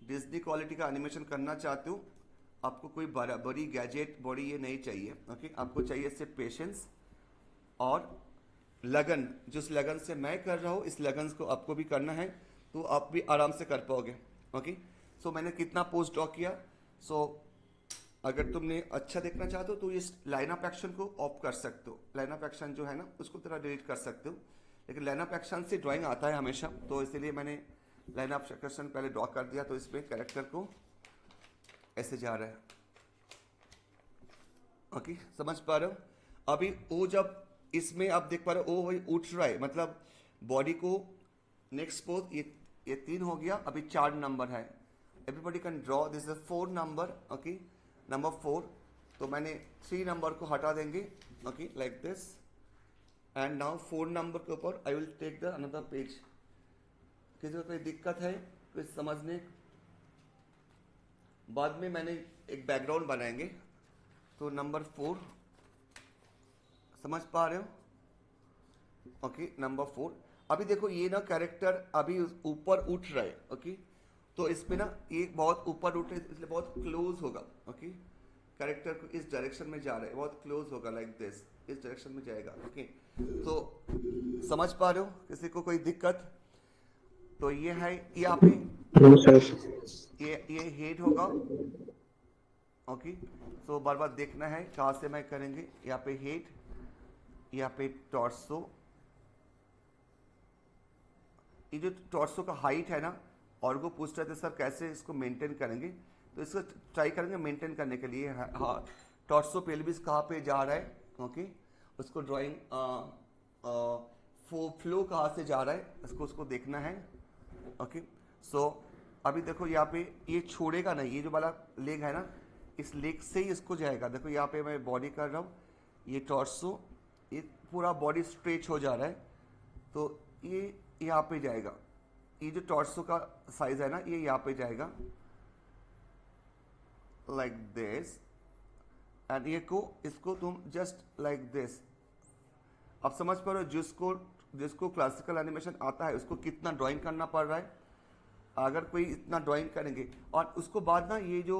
डिज्नी क्वालिटी का एनिमेशन करना चाहते हो, आपको कोई बड़ी गैजेट बड़ी ये नहीं चाहिए। ओके, आपको चाहिए सिर्फ पेशेंस और लगन। जिस लगन से मैं कर रहा हूँ, इस लगन को आपको भी करना है, तो आप भी आराम से कर पाओगे। ओके, सो मैंने कितना पोस्ट ड्रॉ किया। सो अगर तुमने अच्छा देखना चाहते हो तो इस लाइन ऑफ एक्शन को ऑफ कर सकते हो। लाइन ऑफ एक्शन जो है ना, उसको थोड़ा डिलीट कर सकते हो, लेकिन लाइन ऑफ एक्शन से ड्राइंग आता है हमेशा, तो इसीलिए मैंने लाइन ऑफ एक्शन पहले ड्रॉ कर दिया। तो इसमें कैरेक्टर को ऐसे जा रहा है। ओके, समझ पा रहे हो? अभी वो जब इसमें आप देख पा रहे हो, वो उठ रहा है, मतलब बॉडी को नेक्स्ट पोज ये 3 हो गया, अभी 4 नंबर है। Everybody can draw this is 4 number. Okay, number 4। तो मैंने 3 नंबर को हटा देंगे। Okay, like this, and now 4 number के ऊपर I will take the another page. किसी को कोई दिक्कत है कुछ समझने? बाद में मैंने एक बैकग्राउंड बनाएंगे। तो नंबर 4 समझ पा रहे हो? Okay, number 4। अभी देखो ये ना कैरेक्टर अभी ऊपर उठ रहा है। ओके, तो इसमें ना ये बहुत ऊपर उठ रहा है, इसलिए बहुत क्लोज होगा। ओके, कैरेक्टर को इस डायरेक्शन में जा रहा है, बहुत क्लोज होगा, लाइक दिस, इस डायरेक्शन में जाएगा। ओके, तो समझ पा रहे हो? किसी को कोई दिक्कत? तो ये है यहाँ पे ये हेड होगा। ओके, तो बार बार देखना है कहाँ से मैं करेंगे। यहाँ पे हेड, यहाँ पे टॉर्सो। ये जो टॉर्सो का हाइट है ना, और वो पूछ रहे थे सर कैसे इसको मेंटेन करेंगे, तो इसको ट्राई करेंगे मेंटेन करने के लिए। हाँ, टॉर्सो पेल्विस कहाँ पे जा रहा है। ओके, उसको ड्राइंग फ्लो कहाँ से जा रहा है, उसको देखना है। ओके, सो अभी देखो यहाँ पे ये छोड़ेगा नहीं, ये जो वाला लेग है ना, इस लेग से ही इसको जाएगा। देखो यहाँ पे मैं बॉडी कर रहा हूँ, ये टॉर्सो, ये पूरा बॉडी स्ट्रेच हो जा रहा है, तो ये यहाँ पे जाएगा। ये जो टॉर्सो का साइज है ना, ये यहाँ पे जाएगा लाइक दिस, एंड ये को इसको तुम जस्ट लाइक दिस। अब समझ पा रहे हो? जिसको क्लासिकल एनिमेशन आता है उसको कितना ड्राइंग करना पड़ रहा है। अगर कोई इतना ड्राइंग करेंगे और उसको बाद ना ये जो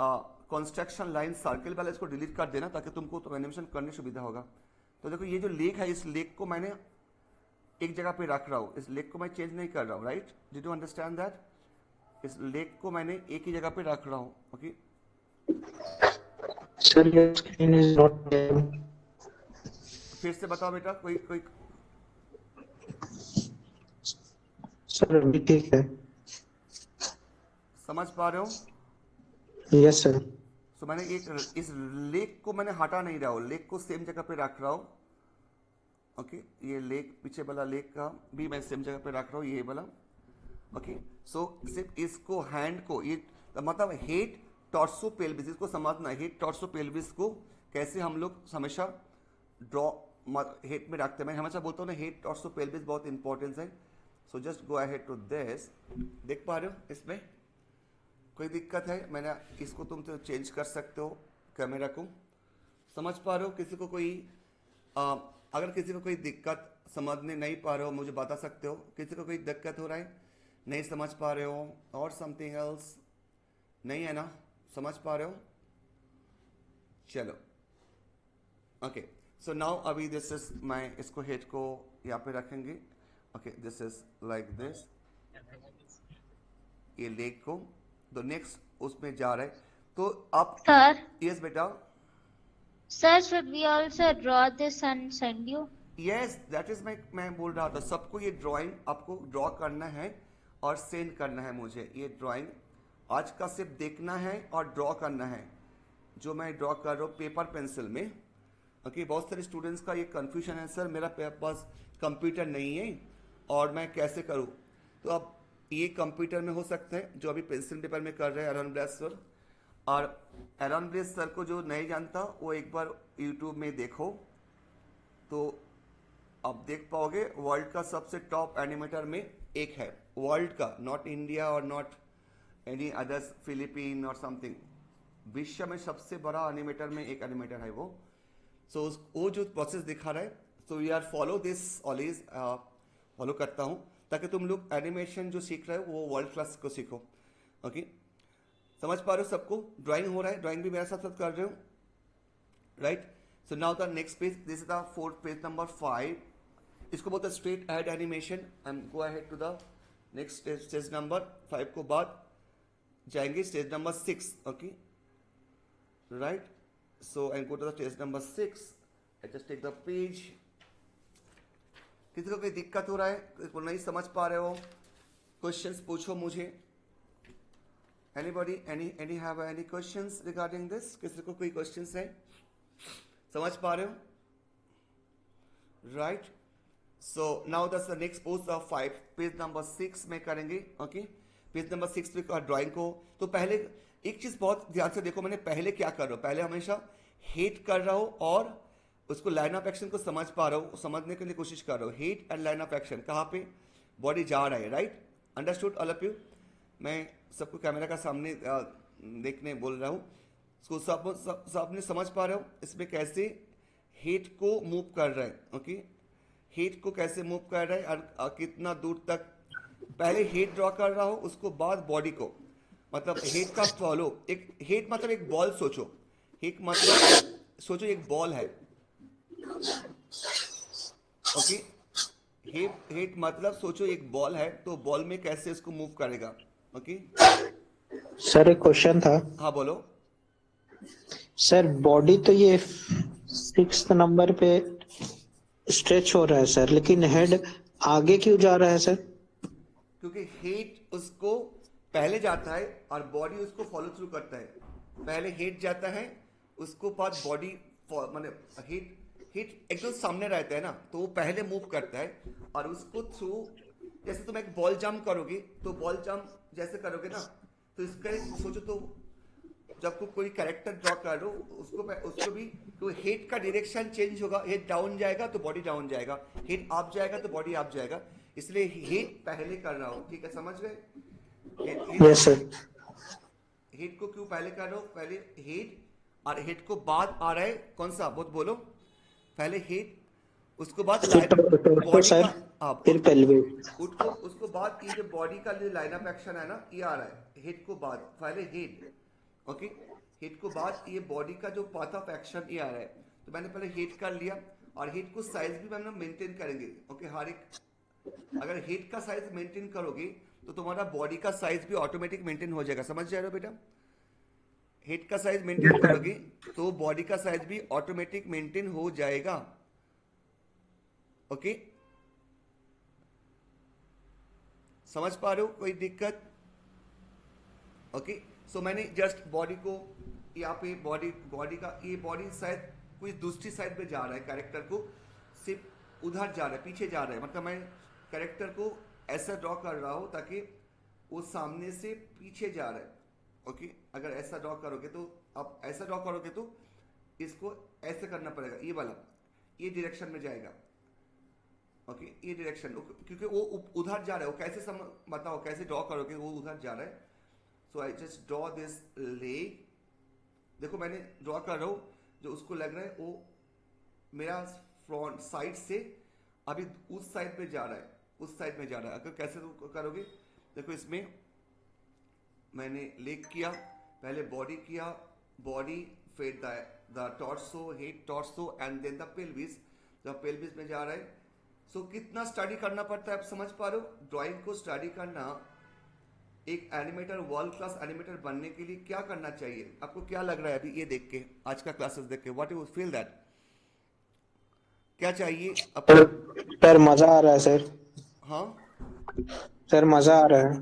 कंस्ट्रक्शन लाइन सर्कल वाला इसको डिलीट कर देना, ताकि तुमको तो एनिमेशन करने सुविधा होगा। तो देखो ये जो लेग है, इस लेग को मैंने एक जगह पे रख रहा हूँ, इस लेग को मैं चेंज नहीं कर रहा हूँ। Right, did you understand that? इस लेग को मैंने एक ही जगह पे रख रहा हूँ। Okay sir, your screen is not. फिर से बताओ बेटा, कोई सर अभी ठीक है। समझ पा रहे हो? Yes sir. तो मैंने इस लेग को मैंने हटा नहीं रहा हूँ, लेग को सेम जगह पे रख रहा हूँ। ओके, ये लेग पीछे वाला लेग का भी मैं सेम जगह पे रख रहा हूँ, ये वाला। ओके, सो सिर्फ इसको हैंड को, ये मतलब हेड टॉर्सो पेल्विस, इसको समझना। हेड टॉर्सो पेल्विस को कैसे हम लोग हमेशा ड्रॉ हेड में रखते हैं। मैं हमेशा बोलता हूँ ना, हेड टॉर्सो पेल्विस बहुत इंपॉर्टेंस है। So just go ahead to this. देख पा रहे हो इसमें कोई दिक्कत है? मैंने इसको तुम तो चेंज कर सकते हो कैमरा को, समझ पा रहे हो? किसी को कोई अगर किसी को कोई दिक्कत समझने नहीं पा रहे हो मुझे बता सकते हो। किसी को कोई दिक्कत हो रहा है, नहीं समझ पा रहे हो, और समथिंग एल्स नहीं है ना, समझ पा रहे हो? चलो ओके। सो नाउ अभी दिस इज, मैं इसको हेड को यहाँ पे रखेंगे। Okay, this is like this, ये लेग को तो नेक्स्ट उसमें जा रहा है। तो आप Sir, यस बेटा, sir, should we also draw this and send you? Yes that is मैं बोल रहा था सबको ये ड्राइंग आपको ड्रॉ करना है और सेंड करना है मुझे। ये ड्राइंग आज का सिर्फ देखना है और ड्रॉ करना है, जो मैं ड्रॉ कर रहा हूँ पेपर पेंसिल में। ओके, बहुत सारे स्टूडेंट्स का ये कंफ्यूजन है, सर मेरा पास कंप्यूटर नहीं है और मैं कैसे करूँ। तो अब ये कंप्यूटर में हो सकता है, जो अभी पेंसिल पेपर में कर रहे हैं एरन ब्लेस सर। और एरन ब्लेस सर को जो नहीं जानता वो एक बार यूट्यूब में देखो तो आप देख पाओगे। वर्ल्ड का सबसे टॉप एनिमेटर में एक है, वर्ल्ड का, नॉट इंडिया और नॉट एनी अदर्स फिलीपीन और समथिंग, विश्व में सबसे बड़ा एनिमेटर में एक एनिमेटर है वो। सो वो जो प्रोसेस दिखा रहा है, so we are follow this always, follow करता हूँ ताकि तुम लोग एनिमेशन जो सीख रहे हो वो वर्ल्ड क्लास को सीखो। ओके, समझ पा रहे हो सबको? ड्राइंग हो रहा है, ड्राइंग भी मेरे साथ साथ कर रहे हो, right? So now the next page, this is the fourth page number 5। इसको बोलते हैं straight ahead animation. And go ahead to the next stage number 5 को बाद जाएंगे stage number 6। Okay, right? So and go to the stage number 6। I just take the page. किसी को कोई दिक्कत हो रहा है, किसी को नहीं समझ पा रहे हो, क्वेश्चंस पूछो मुझे। Anybody, any have any questions regarding this? किसी को कोई क्वेश्चंस है? समझ पा रहे हो? Right? So now the next post of 5 page number 6 में करेंगे। ओके, पेज नंबर 6 पे ड्राइंग को। तो पहले एक चीज बहुत ध्यान से देखो, मैंने पहले क्या कर रहा हूं, पहले हमेशा हेट कर रहा हूं और उसको लाइन ऑफ एक्शन को समझ पा रहा हूं, समझने के लिए कोशिश कर रहा हूं। Hate and line of action, कहां पे बॉडी जा रहा है, right? Understood all of you? मैं सबको कैमरा का सामने देखने बोल रहा हूं, इसको सबने समझ पा रहे हो इसमें कैसे हेट को मूव कर रहा है। ओके, हेट को कैसे मूव कर रहा है और कितना दूर तक। पहले हेट ड्रॉ कर रहा हूं, उसको बाद बॉडी को, मतलब हेट का फॉलो। एक हेट मतलब एक बॉल सोचो, हेट मतलब सोचो एक बॉल है। ओके, हेट मतलब सोचो एक बॉल है, तो बॉल में कैसे इसको मूव करेगा। ओके सर एक क्वेश्चन था। हाँ बोलो। सर बॉडी तो ये 6th नंबर पे स्ट्रेच हो रहा है सर, लेकिन हेड आगे क्यों जा रहा है सर? क्योंकि हेट उसको पहले जाता है और बॉडी उसको फॉलो थ्रू करता है। पहले हेट जाता है, उसको बाद बॉडी, माने हेट एकदम सामने रहता है ना, तो वो पहले मूव करता है और उसको थ्रू, जैसे तुम एक बॉल जंप करोगे तो बॉल जंप जैसे करोगे ना, तो इसका सोचो, तो जब कोई कैरेक्टर ड्रॉ कर लो उसको भी तो हेड का डायरेक्शन चेंज होगा। हेड डाउन जाएगा तो बॉडी डाउन जाएगा, हेड अप जाएगा तो बॉडी अप जाएगा, इसलिए हेड पहले कर रहा हूँ। ठीक है, समझ गए? Yes sir. हेड को क्यों पहले कर रहा हूँ? पहले हेड और हेड को बाद आ रहा है कौन सा, बहुत बोलो। पहले हेड, उसको बाद बॉडी सर, का, फिर पेल्विस। उसको बाद ये जो बॉडी का जो लाइन ऑफ एक्शन है ना, ये आ रहा है हेड को बाद। पहले हेड, ओके, हेड को बाद ये बॉडी का जो पाथ ऑफ एक्शन ये आ रहा है। तो मैंने पहले हेड कर लिया और हेड को साइज भी हम लोग मेंटेन करेंगे। ओके, हर एक, अगर हेड का साइज मेंटेन करोगे तो तुम्हारा बॉडी का साइज भी ऑटोमेटिक मेंटेन हो जाएगा। समझ जा रहे हो बेटा? हेड का साइज मेंटेन करोगे तो बॉडी का साइज भी ऑटोमेटिक मेंटेन हो जाएगा। ओके, समझ पा रहे हो? कोई दिक्कत? ओके, सो मैंने जस्ट बॉडी को यहाँ पे बॉडी का ये बॉडी शायद कोई दूसरी साइड पे जा रहा है, कैरेक्टर को सिर्फ उधर जा रहा है, पीछे जा रहा है, मतलब मैं कैरेक्टर को ऐसा ड्रॉ कर रहा हूँ ताकि वो सामने से पीछे जा रहा है। ओके, अगर ऐसा ड्रॉ करोगे तो, आप ऐसा ड्रॉ करोगे तो इसको ऐसे करना पड़ेगा, ये वाला, ये डायरेक्शन में जाएगा। ओके ये डायरेक्शन, क्योंकि वो उधर जा रहा है, वो कैसे बताओ कैसे ड्रॉ करोगे, वो उधर जा रहा है। So I just draw this leg, देखो मैंने ड्रॉ कर रहा हूँ, जो उसको लग रहा है वो मेरा फ्रंट साइड से अभी उस साइड पे जा रहा है, उस साइड में जा रहा है। अगर कैसे करोगे, देखो इसमें मैंने लेग किया, पहले बॉडी किया, बॉडी फिर the torso, head torso and then the pelvis, जब पेल्विस में जा रहा है। सो कितना स्टडी करना पड़ता है आप समझ पा रहे हो। ड्राइंग को स्टडी करना, एक एनिमेटर, वर्ल्ड क्लास एनिमेटर बनने के लिए क्या करना चाहिए, आपको क्या लग रहा है अभी ये देख के, आज का क्लासेस देख के, व्हाट यू फील दैट, क्या चाहिए आपको? सर मजा आ रहा है सर। हाँ सर मजा आ रहा है।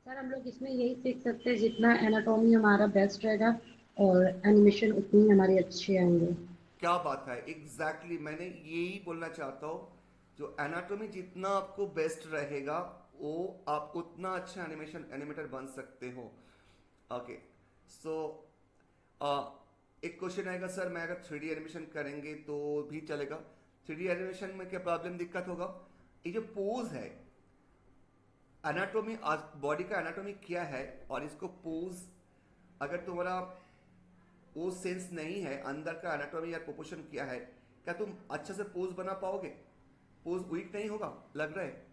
सर हम लोग इसमें यही सीख सकते हैं, जितना एनाटॉमी हमारा बेस्ट रहेगा और एनिमेशन उतनी हमारी अच्छी आएंगे। क्या बात है, एग्जैक्टली मैंने यही बोलना चाहता हूँ, जो एनाटॉमी जितना आपको बेस्ट रहेगा वो आप उतना अच्छा एनिमेटर बन सकते हो। ओके सो एक क्वेश्चन आएगा, सर मैं अगर 3D एनिमेशन करेंगे तो भी चलेगा? 3D एनिमेशन में क्या प्रॉब्लम दिक्कत होगा? ये जो पोज है, एनाटॉमी, बॉडी का एनाटॉमी क्या है, और इसको पोज अगर तुम्हारा वो सेंस नहीं है अंदर का एनाटॉमी या प्रोपोर्शन क्या है, क्या तुम अच्छा से पोज बना पाओगे? पोज वीक नहीं होगा लग रहा है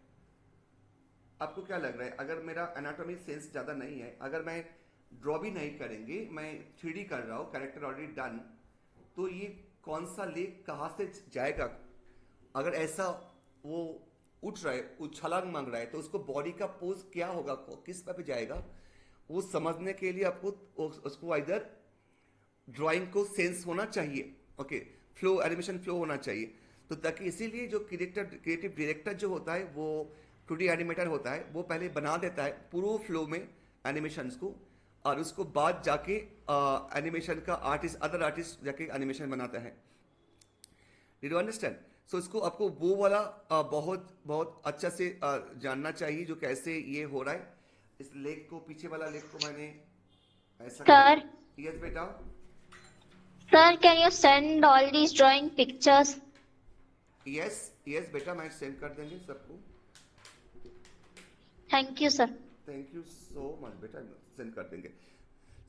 आपको? क्या लग रहा है अगर मेरा एनाटॉमी सेंस ज्यादा नहीं है, अगर मैं ड्रॉ भी नहीं करेंगे, मैं 3D कर रहा हूँ, कैरेक्टर ऑलरेडी डन, तो ये कौन सा लेग कहाँ से जाएगा? अगर ऐसा वो उठ रहा है, उछलांग मांग रहा है, तो उसको बॉडी का पोज क्या होगा, किस पे जाएगा, वो समझने के लिए आपको उसको इधर ड्राइंग को सेंस होना चाहिए। ओके फ्लो, एनिमेशन फ्लो होना चाहिए। तो ताकि इसीलिए जो क्रिएटिव डायरेक्टर जो होता है, वो 2D एनिमेटर होता है, वो पहले बना देता है पूरा फ्लो में एनिमेशंस को, और उसको बाद जाके एनिमेशन का आर्टिस्ट, अदर आर्टिस्ट जाके एनिमेशन बनाता है। Did you understand? सो इसको आपको वो वाला बहुत बहुत अच्छा से जानना चाहिए, जो कैसे ये हो रहा है। इस लेग को, पीछे वाला लेग को मैंने ऐसा Sir, यस बेटा, sir, can you send all these drawing pictures? Yes yes बेटा, मैं सेंड कर देंगे सबको। Thank you, sir. Thank you so much बेटा, सेंड कर देंगे।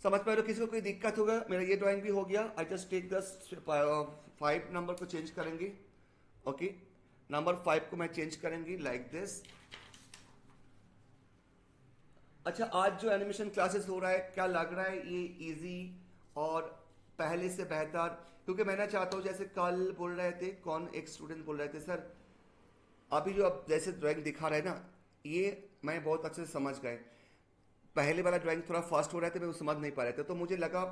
समझ पा रहे हो? किसी को कोई दिक्कत होगा? मेरा ये ड्राइंग भी हो गया। I just take the 5 number को चेंज करेंगे। ओके नंबर 5 को मैं चेंज करेंगी लाइक दिस। अच्छा, आज जो एनिमेशन क्लासेस हो रहा है, क्या लग रहा है ये इजी और पहले से बेहतर? क्योंकि मैं ना चाहता हूँ, जैसे कल बोल रहे थे, कौन एक स्टूडेंट बोल रहे थे, सर अभी जो आप जैसे ड्राइंग दिखा रहे हैं ना, ये मैं बहुत अच्छे से समझ गए। पहले वाला ड्राइंग थोड़ा फास्ट हो रहा था, मैं वो समझ नहीं पा रहे थे, तो मुझे लगा,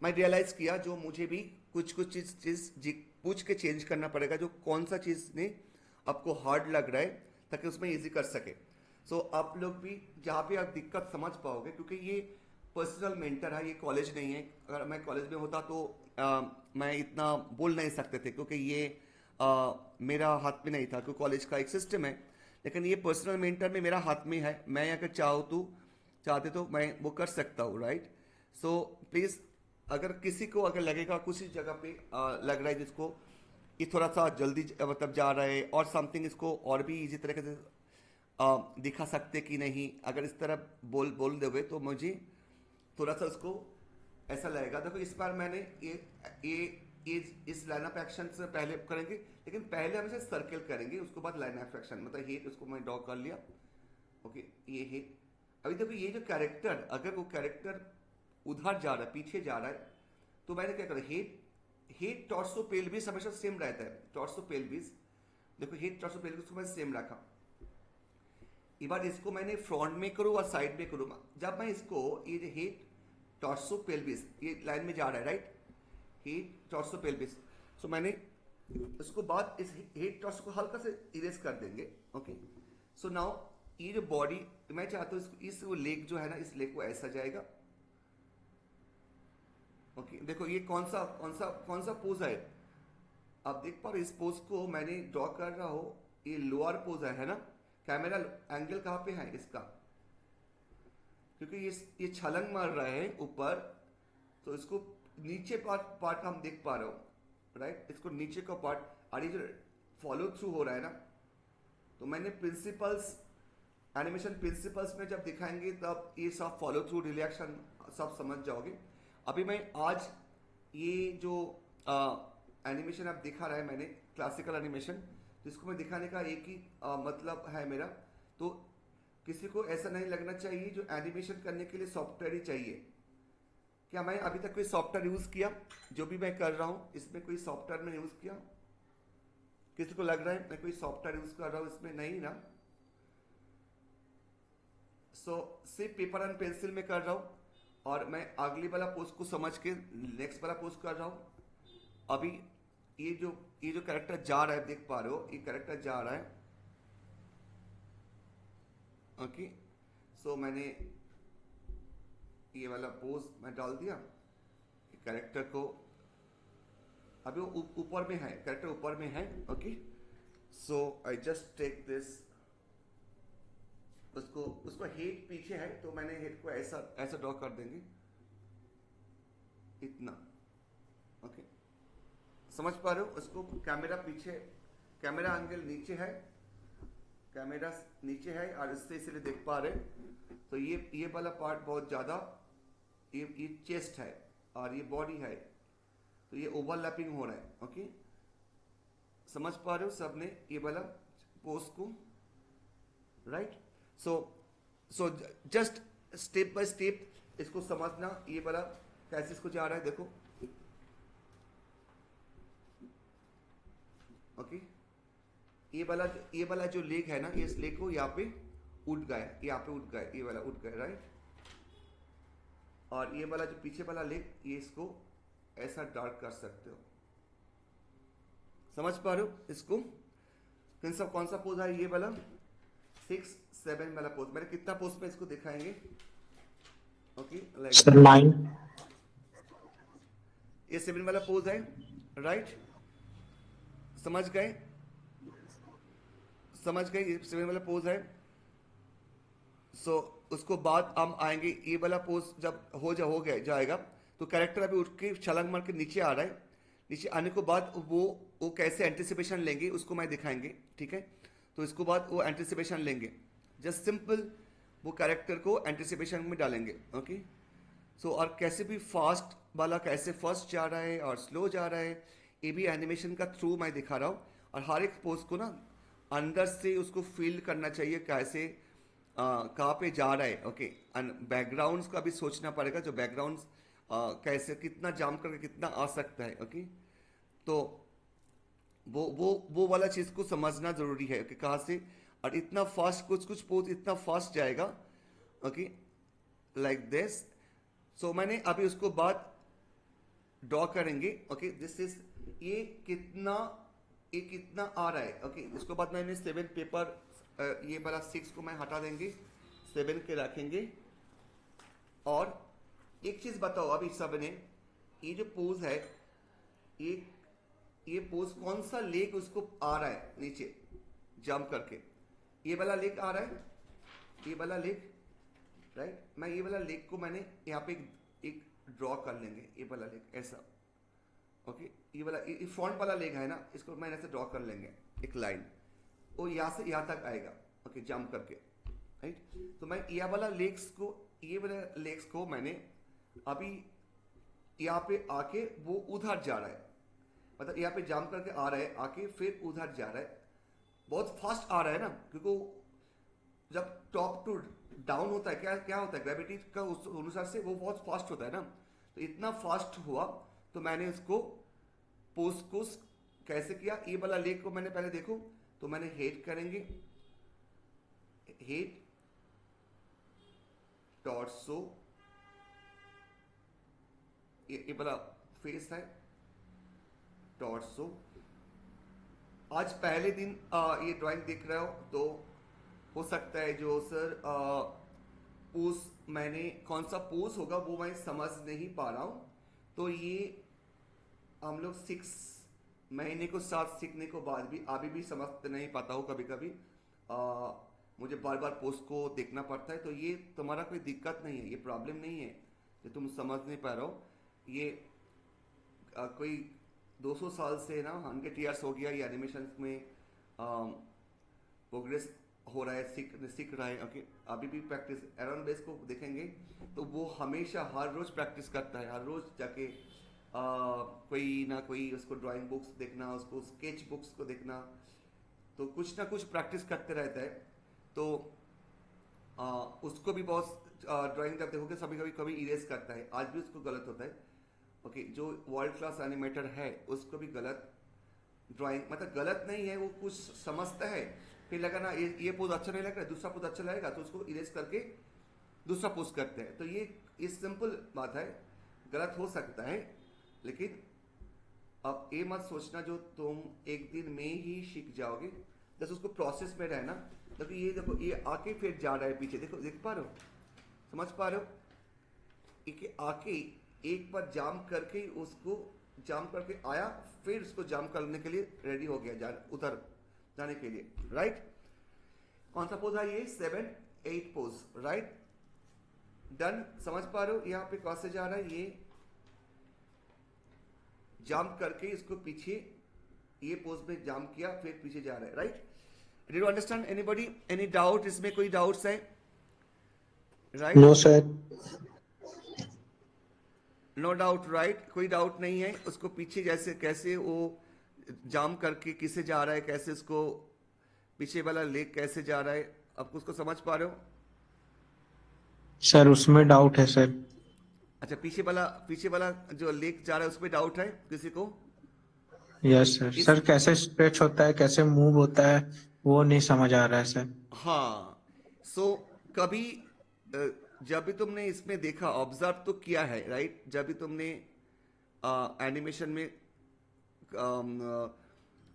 मैं रियलाइज किया, जो मुझे भी कुछ चीज़ पूछ के चेंज करना पड़ेगा, जो कौन सा चीज़ ने आपको हार्ड लग रहा है, ताकि उसमें इजी कर सके। सो आप लोग भी जहाँ पे आप दिक्कत समझ पाओगे, क्योंकि ये पर्सनल मेंटर है, ये कॉलेज नहीं है। अगर मैं कॉलेज में होता तो मैं इतना बोल नहीं सकते थे, क्योंकि ये मेरा हाथ में नहीं था, क्योंकि कॉलेज का एक सिस्टम है। लेकिन ये पर्सनल मेंटर में मेरा हाथ में है, मैं अगर चाहते तो मैं वो कर सकता हूँ, राइट? सो प्लीज़, अगर किसी को अगर लगेगा कुछ जगह पे लग रहा है जिसको ये थोड़ा सा जल्दी मतलब जा रहा है, और समथिंग इसको और भी इजी तरीके से दिखा सकते कि नहीं, अगर इस तरह बोल दोगे तो मुझे थोड़ा सा उसको ऐसा लगेगा। देखो इस बार मैंने ये इस लाइन ऑफ एक्शन से पहले करेंगे, लेकिन पहले हम इसे सर्कल करेंगे, उसके बाद लाइन ऑफ एक्शन, मतलब हेड, उसको मैं ड्रॉ कर लिया। ओके ये हेड। अभी देखो ये जो कैरेक्टर, अगर वो कैरेक्टर उधर जा रहा है, पीछे जा रहा है, तो मैंने क्या करा, हेड टॉर्सो पेल्विस हमेशा सेम रहता है। टॉर्सो पेल्विस, देखो हेड टॉर्सो पेल्विस को मैं सेम रखा। एक बार इसको मैंने फ्रंट में करूँ और साइड में करूँ, जब मैं इसको, ये जो हेड टॉर्सो पेल्विस ये लाइन में जा रहा है, राइट, हेड टॉर्सो पेल्विस, सो मैंने उसको बाद इस हेड टॉर्सो को हल्का से इरेज कर देंगे। ओके सो नाउ ये जो बॉडी, मैं चाहता हूँ इस लेग जो है ना, इस लेग को ऐसा जाएगा। ओके देखो ये कौन सा पोज है, आप देख पा रहे, इस पोज को मैंने ड्रॉ कर रहा हूँ, ये लोअर पोज है ना। कैमरा एंगल कहाँ पे है इसका, क्योंकि ये छलंग मार रहा है ऊपर, तो इसको नीचे पार्ट हम देख पा रहे हो, राइट? इसको नीचे का पार्ट, और ये जो फॉलो थ्रू हो रहा है ना, तो मैंने प्रिंसिपल्स, एनिमेशन प्रिंसिपल्स में जब दिखाएंगे तब ये सब फॉलो थ्रू, रिएक्शन सब समझ जाओगे। अभी मैं आज ये जो एनिमेशन आप दिखा रहा है मैंने, क्लासिकल एनिमेशन, तो इसको मैं दिखाने का एक ही मतलब है मेरा। तो किसी को ऐसा नहीं लगना चाहिए जो एनिमेशन करने के लिए सॉफ्टवेयर ही चाहिए। क्या मैं अभी तक कोई सॉफ्टवेयर यूज किया? जो भी मैं कर रहा हूं इसमें कोई सॉफ्टवेयर में यूज किया? किसी को लग रहा है मैं कोई सॉफ्टवेयर यूज कर रहा हूं इसमें? नहीं ना। सो सिर्फ पेपर एंड पेंसिल में कर रहा हूं और मैं अगली वाला पोस्ट को समझ के नेक्स्ट वाला पोस्ट कर रहा हूं। अभी ये जो कैरेक्टर जा रहा है, देख पा रहे हो, ये कैरेक्टर जा रहा है। ओके, सो मैंने ये वाला पोज मैं डाल दिया। कैरेक्टर को अभी वो ऊपर में है, कैरेक्टर ऊपर में है। Okay, so I just take this, उसको हेड पीछे है तो मैंने हेड को ऐसा ड्रॉ कर देंगे, इतना। ओके, समझ पा रहे हो? उसको कैमरा पीछे, कैमरा एंगल नीचे है, कैमरा नीचे है और इससे इसलिए देख पा रहे। तो ये वाला पार्ट बहुत ज्यादा, ये चेस्ट है और ये बॉडी है, तो ये ओवरलैपिंग हो रहा है। ओके, समझ पा रहे हो सबने ये वाला पोज को? Right. So just step by step इसको समझना, ये वाला कैसे इसको जा रहा है देखो। ओके, ये वाला जो लेग है ना, इस लेग को यहाँ पे उठ गया, यहाँ पे उठ गया, ये वाला उठ गया, राइट। और ये वाला जो पीछे वाला लेग, ये इसको ऐसा डार्क कर सकते हो। समझ पा रहे हो इसको? कौन सा पोज है ये वाला? 6, 7 वाला पोज। मैंने कितना पोज में इसको दिखाएंगे? Okay, sir 9। ये 7 वाला पोज है, राइट। समझ गए? ये 7 वाला पोज है। सो उसको बाद हम आएंगे, ये वाला पोज जब हो गया जाएगा तो कैरेक्टर अभी उठ के छलांग मार के नीचे आ रहा है। नीचे आने को बाद वो कैसे एंटिसिपेशन लेंगे उसको मैं दिखाएंगे, ठीक है। तो इसको बाद वो एंटिसिपेशन लेंगे, जस्ट सिंपल वो कैरेक्टर को एंटिसिपेशन में डालेंगे। ओके, सो और कैसे भी फास्ट वाला कैसे फर्स्ट जा रहा है और स्लो जा रहा है, ये भी एनिमेशन का थ्रू मैं दिखा रहा हूँ। और हर एक पोज को ना अंदर से उसको फील करना चाहिए, कैसे कहाँ पे जा रहा है। ओके, एंड बैकग्राउंड्स का भी सोचना पड़ेगा, जो बैकग्राउंड्स कैसे कितना जाम करके कितना आ सकता है। ओके, तो वो वाला चीज को समझना जरूरी है कि कहाँ से। और इतना फास्ट कुछ पोज इतना फास्ट जाएगा। Okay, like this. सो मैंने अभी उसको बाद ड्रॉ करेंगे। ओके, दिस इज ये कितना आ रहा है। ओके, इसको बाद मैंने 7 पेपर, ये वाला 6 को मैं हटा देंगे, 7 के रखेंगे। और एक चीज बताओ अभी सबने, ये जो पोज है, ये पोज कौन सा लेग उसको आ रहा है नीचे जंप करके? ये वाला लेग आ रहा है, ये वाला लेग, राइट। मैं ये वाला लेग को मैंने यहाँ पे एक ड्रॉ कर लेंगे, ये वाला लेग ऐसा। ओके, ये वाला ये फ्रंट वाला लेग है ना, इसको मैंने ऐसे ड्रॉ कर लेंगे एक लाइन, वो यहाँ से यहाँ तक आएगा। ओके, जंप करके, राइट। तो मैं ये वाला लेग्स को मैंने अभी यहाँ पे आके वो उधर जा रहा है, मतलब यहाँ पे जंप करके आ रहा है, आके फिर उधर जा रहा है। बहुत फास्ट आ रहा है ना, क्योंकि जब टॉप टू डाउन होता है क्या होता है, ग्रेविटी का उस अनुसार से वो बहुत फास्ट होता है ना। तो इतना फास्ट हुआ तो मैंने उसको पोस्ट को कैसे किया? ये वाला लेग को मैंने पहले देखो तो मैंने हेड करेंगे, हेड, टॉर्सो, ये वाला फेस है, टॉर्सो। आज पहले दिन ये ड्राइंग देख रहे हो तो हो सकता है जो सर पोज मैंने कौन सा पोज होगा वो मैं समझ नहीं पा रहा हूं। तो ये हम लोग 6 महीने को साथ सीखने को बाद भी अभी भी समझ नहीं पाता हूँ। कभी कभी मुझे बार बार पोज को देखना पड़ता है। तो ये तुम्हारा कोई दिक्कत नहीं है, ये प्रॉब्लम नहीं है जो तुम समझ नहीं पा रहे हो। ये कोई 200 साल से ना 100 ईयर्स हो गया ये एनिमेशन में प्रोग्रेस हो रहा है, सीख रहा है। ओके, अभी भी प्रैक्टिस एरन बेस को देखेंगे तो वो हमेशा हर रोज प्रैक्टिस करता है, हर रोज जाके कोई ना कोई उसको ड्राइंग बुक्स देखना, उसको स्केच बुक्स को देखना, तो कुछ ना कुछ प्रैक्टिस करते रहता है। तो उसको भी बहुत ड्राइंग जब देखोगे सभी कभी कभी इरेज करता है, आज भी उसको गलत होता है। ओके, जो वर्ल्ड क्लास एनिमेटर है उसको भी गलत ड्राइंग, मतलब गलत नहीं है, वो कुछ समझता है, फिर लगा ना ये पोज अच्छा नहीं लग रहा है, दूसरा पोज अच्छा लगेगा तो उसको इरेज करके दूसरा पोज करते हैं। तो ये सिंपल बात है, गलत हो सकता है, लेकिन अब ये मत सोचना जो तुम एक दिन में ही सीख जाओगे, जैसे उसको प्रोसेस में रहना। तो ये देखो, ये आके फिर जा रहा है पीछे, देखो देख पा रहे हो, समझ पा रहे हो, ये आके एक बार जाम करके उसको जाम करके आया, फिर उसको जाम करने के लिए रेडी हो गया, उधर जाने के लिए, राइट। कौन सा पोज है ये? 7-8 पोज, राइट, डन। समझ पा रहे हो यहाँ पे कैसे जा रहा है, ये जाम करके इसको पीछे, ये पोज में जाम किया, फिर पीछे जा रहा है, right. Did you understand? Anybody, any doubt? इसमें कोई डाउट्स है? Right, no sir. No doubt, right, कोई डाउट नहीं है। उसको पीछे जैसे कैसे वो जाम करके किसे जा रहा है, कैसे उसको पीछे वाला लेग कैसे जा रहा है, आपको उसको समझ पा रहे हो? सर उसमें डाउट है सर। अच्छा, पीछे वाला जो लेग जा रहा है उसमें डाउट है किसी को? Yes sir. इस सर कैसे स्ट्रेच होता है, कैसे मूव होता है, वो नहीं समझ आ रहा है सर। हाँ, सो कभी जब भी तुमने इसमें देखा, ऑब्जर्व तो किया है, राइट, जब भी तुमने एनिमेशन में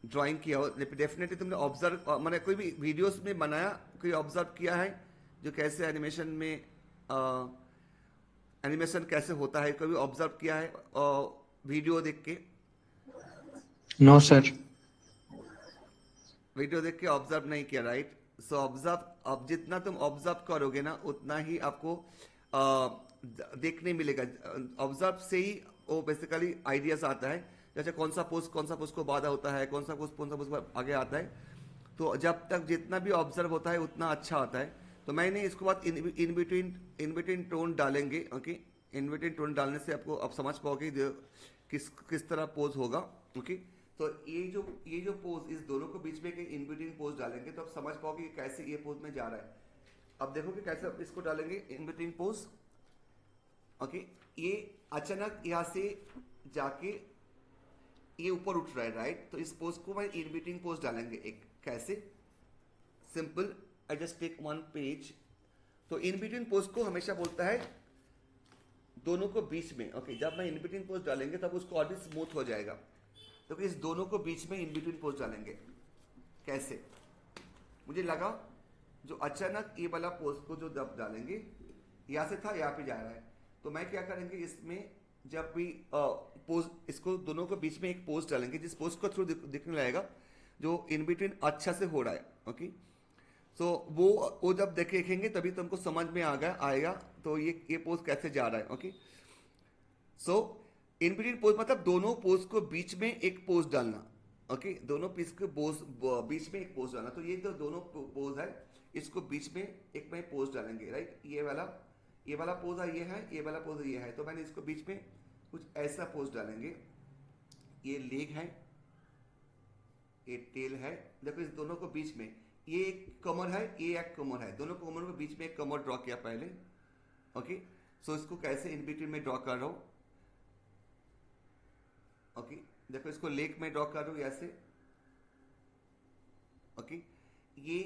ड्राइंग किया हो, डेफिनेटली तुमने ऑब्जर्व, मैंने कोई भी वीडियोस में बनाया, कोई ऑब्जर्व किया है जो कैसे एनिमेशन में एनिमेशन कैसे होता है, कभी ऑब्जर्व किया है वीडियो देख के? No sir. वीडियो देख के ऑब्जर्व नहीं किया, राइट। सो ऑब्जर्व, अब जितना तुम ऑब्जर्व करोगे ना उतना ही आपको देखने मिलेगा। ऑब्जर्व से ही वो बेसिकली आइडियाज आता है, जैसे कौन सा पोज को बाधा होता है, कौन सा पोज आगे आता है। तो जब तक जितना भी ऑब्जर्व होता है उतना अच्छा आता है। तो मैंने इसको बाद इन बिटवीन टोन डालेंगे। ओके, इन बिटवीन टोन डालने से आपको अब समझ पाओगे किस तरह पोज होगा। ओके, तो ये जो पोज, इस दोनों को बीच में इन बिटवीन पोज डालेंगे तो आप समझ पाओगे कि कैसे ये पोज में जा रहा है। अब देखो कि कैसे आप इसको डालेंगे इन बिटवीन पोज। ओके, ये अचानक यहाँ से जाके ये ऊपर उठ रहा है, राइट, तो इस पोज को मैं इन बिटवीन पोज डालेंगे एक, कैसे? Simple, I just take one page. तो इन बिटवीन पोज को हमेशा बोलता है दोनों को बीच में। ओके, जब मैं इन बिटवीन पोज डालेंगे तब उसको और भी स्मूथ हो जाएगा। तो इस दोनों को बीच में इन बिटवीन पोज डालेंगे, कैसे? मुझे लगा जो अचानक ये वाला पोज को जो जब डालेंगे, यहाँ से था यहाँ पे जा रहा है, तो मैं क्या करेंगे, इसमें जब भी पोज, इसको दोनों को बीच में एक पोज डालेंगे, जिस पोज को थ्रू दिखने लगेगा जो इन बिटवीन अच्छा से हो रहा है। ओके, तो वो जब देखेंगे तभी तुमको समझ में आएगा तो ये पोज कैसे जा रहा है। Okay, so in between pose मतलब दोनों पोज को बीच में एक पोज डालना। ओके, दोनों पीस के बीच में एक पोज डालना। तो ये तो दोनों पोज है, इसको बीच में एक में पोज डालेंगे, राइट। ये वाला पोज है, ये है, ये वाला पोज ये है, तो मैंने इसको बीच में कुछ ऐसा पोज डालेंगे। ये लेग है, ये टेल है, देखो इस दोनों को बीच में, ये एक कमर है, ये एक कमर है, दोनों कमर के बीच में एक कमर ड्रॉ किया पहले। ओके, सो इसको कैसे इन बिटवीन में ड्रॉ कर रहा हूं। ओके, देखो इसको लेग में ड्रॉ कर रहा हूं ऐसे। ओके, ये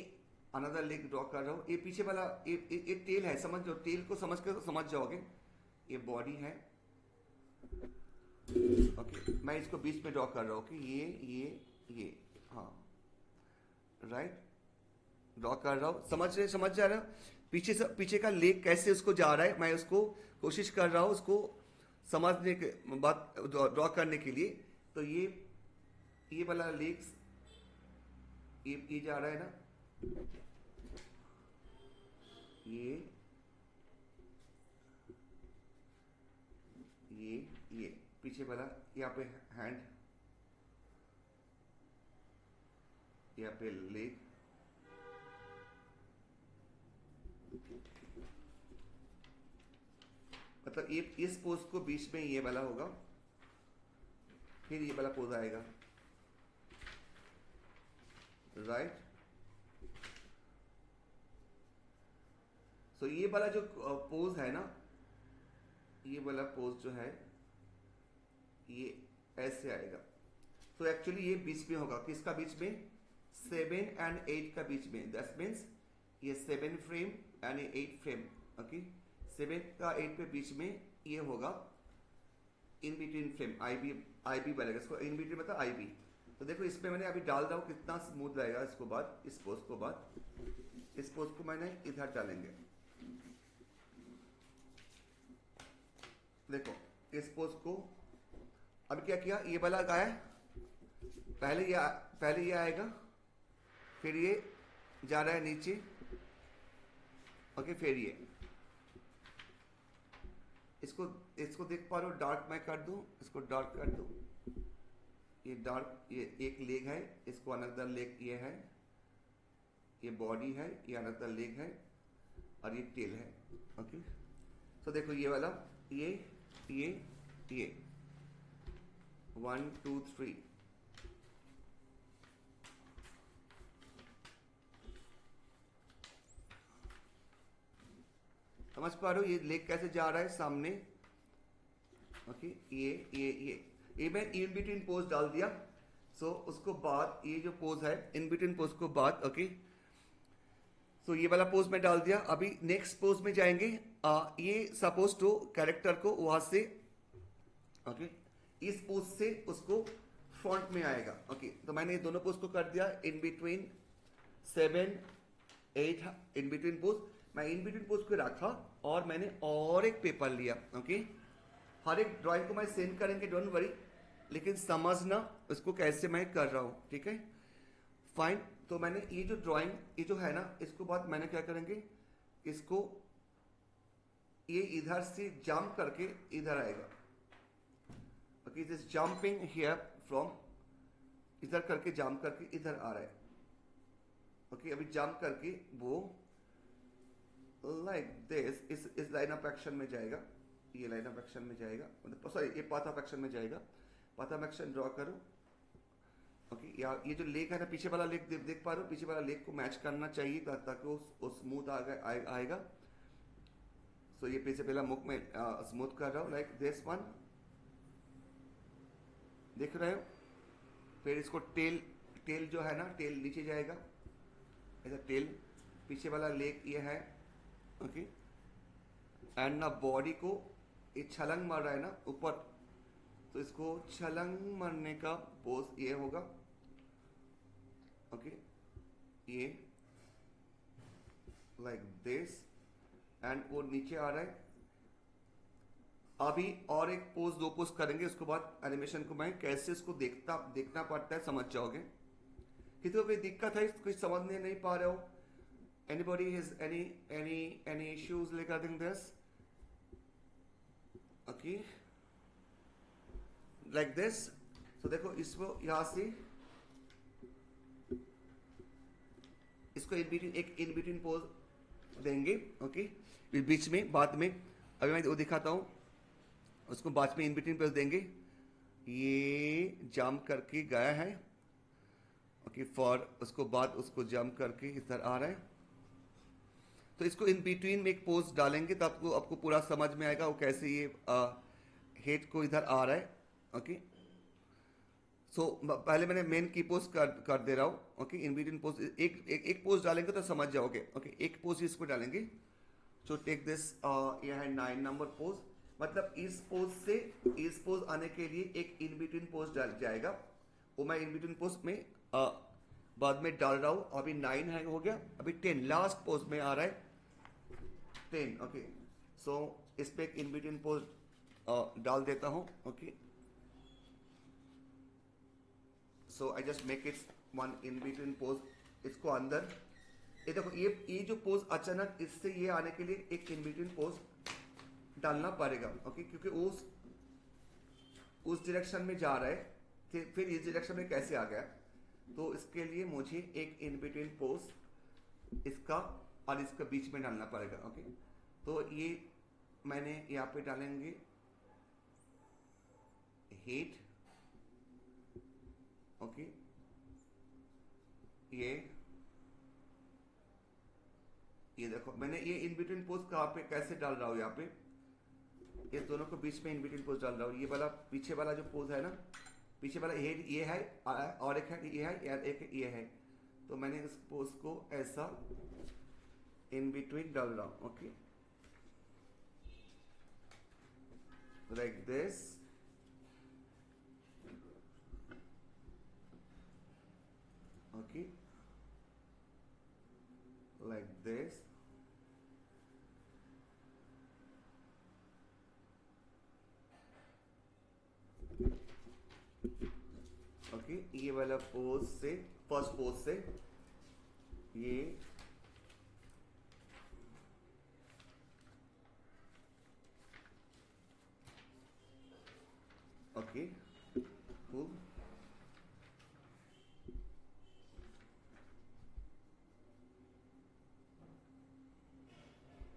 अनदर लेग ड्रॉ कर रहा हूं, ये पीछे वाला ये टेल है, समझ लो, टेल को समझ कर समझ जाओगे। ये बॉडी है। ओके, मैं इसको बीच में ड्रॉ कर रहा हूं कि ये हाँ, राइट, ड्रॉ कर रहा हूं, समझ जा रहा है। पीछे का लेग कैसे उसको जा रहा है, मैं उसको कोशिश कर रहा हूं उसको समझने के बात ड्रॉ करने के लिए। तो ये वाला लेग्स ये जा रहा है ना, ये पीछे वाला, यहाँ पे हैंड, यहाँ पे लेग, मतलब ये इस पोज को बीच में ये वाला होगा, फिर ये वाला पोज आएगा, राइट। सो ये वाला जो पोज है ना, ये वाला पोज जो है ये ऐसे आएगा। तो एक्चुअली ये बीच में होगा, किसका बीच में? 7 and 8 का बीच में। दैट मीन्स ये 7 फ्रेम एंड 8 फ्रेम, ओके। 7 का 8 पे बीच में ये होगा in between frame, I B बनेगा। इसको इन बिटवीन मतलब आई बी। तो देखो इसमें मैंने अभी डाल रहा हूँ, कितना स्मूथ रहेगा। इसको बाद इस पोज को बाद इस पोज को मैंने इधर डालेंगे। देखो इस पोज को अब क्या किया, ये वाला गाया, पहले ये आएगा, फिर ये जा रहा है नीचे, ओके, फिर ये इसको देख पा रहे हो, डार्क मैं कर दूं, इसको डार्क कर दूं। ये डार्क, ये एक लेग है, इसको अनदर लेग ये है, ये बॉडी है, ये अनदर लेग है और ये टेल है, ओके। तो देखो ये वाला, ये 1 2 3, समझ पा रहे हो ये लेग कैसे जा रहा है सामने, ओके। ये मैं इन बिटवीन पोज डाल दिया। सो उसको बाद ये जो पोज है इन बिटवीन पोज को बाद, ओके। सो ये वाला पोज मैं डाल दिया। अभी नेक्स्ट पोज में जाएंगे। ये सपोज टू कैरेक्टर को वहां से, ओके, इस पोज से उसको फ्रंट में आएगा, ओके। तो मैंने ये दोनों पोज को कर दिया, in between 7 8 in between pose. मैं इन बिटवीन पोज को रखा और मैंने और एक पेपर लिया, ओके। हर एक ड्राइंग को मैं सेंड करेंगे, डोंट वरी, लेकिन समझना इसको कैसे मैं कर रहा हूं, ठीक है, फाइन। तो मैंने ये जो ड्राइंग, ये जो है ना, इसको बाद मैंने क्या करेंगे, इसको ये इधर से जंप करके इधर आएगा, okay. This jumping here from, इधर करके जंप करके इधर आ रहा है, ओके। अभी जंप करके वो लाइक दिस इस लाइन ऑफ एक्शन में जाएगा, ये लाइन ऑफ एक्शन में जाएगा, मतलब सॉरी ये पाथ ऑफ एक्शन में जाएगा। पाथ ऑफ एक्शन ड्रॉ करो, ओके। यार ये जो लेग है ना, पीछे वाला लेग देख पा रहे हो, पीछे वाला लेग को मैच करना चाहिए ताकि वो स्मूथ आएगा। सो ये पीछे पहला मुख में स्मूथ कर रहा हूँ, लाइक दिस वन, देख रहे हो। फिर इसको टेल जो है ना, टेल नीचे जाएगा, ऐसा टेल, पीछे वाला लेग ये है, ओके। एंड ना बॉडी को ये छलंग मार रहा है ना ऊपर, तो इसको छलंग मारने का पोज ये होगा, ओके। ये लाइक दिस, एंड वो नीचे आ रहा है। अभी और एक पोज, 2 पोज करेंगे, उसके बाद एनिमेशन को मैं कैसे इसको देखना पड़ता है समझ जाओगे। किसी को कोई दिक्कत है, कुछ समझने नहीं पा रहे हो? Anybody has any issues regarding this? Okay, like this. So देखो इसको यहां से इसको एक इन बिटवीन पोज देंगे, ओके। बीच में बाद में अभी मैं वो दिखाता हूं, उसको बाद में इन बिटवीन पोज देंगे। ये जंप करके गया है, ओके, फॉर उसको बाद उसको जंप करके इधर आ रहा है। तो इसको इन बिटवीन में एक पोज डालेंगे तो आपको पूरा समझ में आएगा वो कैसे ये हेड को इधर आ रहा है, ओके। सो पहले मैंने मेन की पोज कर दे रहा हूँ, ओके। इन बिटवीन पोज एक पोज डालेंगे तो समझ जाओगे, ओके। एक पोज इसको डालेंगे। सो टेक दिस, यह है 9 नंबर पोज। मतलब इस पोज से इस पोज आने के लिए एक इन बिटवीन पोज डाल जाएगा, वो मैं इन बिटवीन पोज में बाद में डाल रहा हूं। अभी 9 है, हो गया। अभी 10 लास्ट पोज में आ रहा है, 10, ओके। सो इस पे एक इन बिटवीन पोज डाल देता हूं, okay. So I just make it one in between pose. इसको अंदर, ये देखो, ये जो पोज अचानक इससे ये आने के लिए एक इन बिटवीन पोज डालना पड़ेगा, ओके, क्योंकि उस डायरेक्शन में जा रहा है, फिर इस डायरेक्शन में कैसे आ गया। तो इसके लिए मुझे एक इन बिटवीन पोज इसका और इसका बीच में डालना पड़ेगा। ओके, तो ये मैंने यहाँ पे डालेंगे हेड। ओके, ये देखो मैंने ये इन बिटवीन पोज कहाँ पे कैसे डाल रहा हूँ, यहाँ पे ये दोनों को बीच में इन बिटवीन पोज डाल रहा हूँ। ये वाला पीछे वाला जो पोज है ना, पीछे वाला हेड ये है और एक है ये है और एक ये है, तो मैंने इस पोज को ऐसा इन बिटवीन डाल रहा हूँ। Okay, like this. Okay, like this। Okay, ये वाला पोज से, फर्स्ट पोज से ये ओके कूल।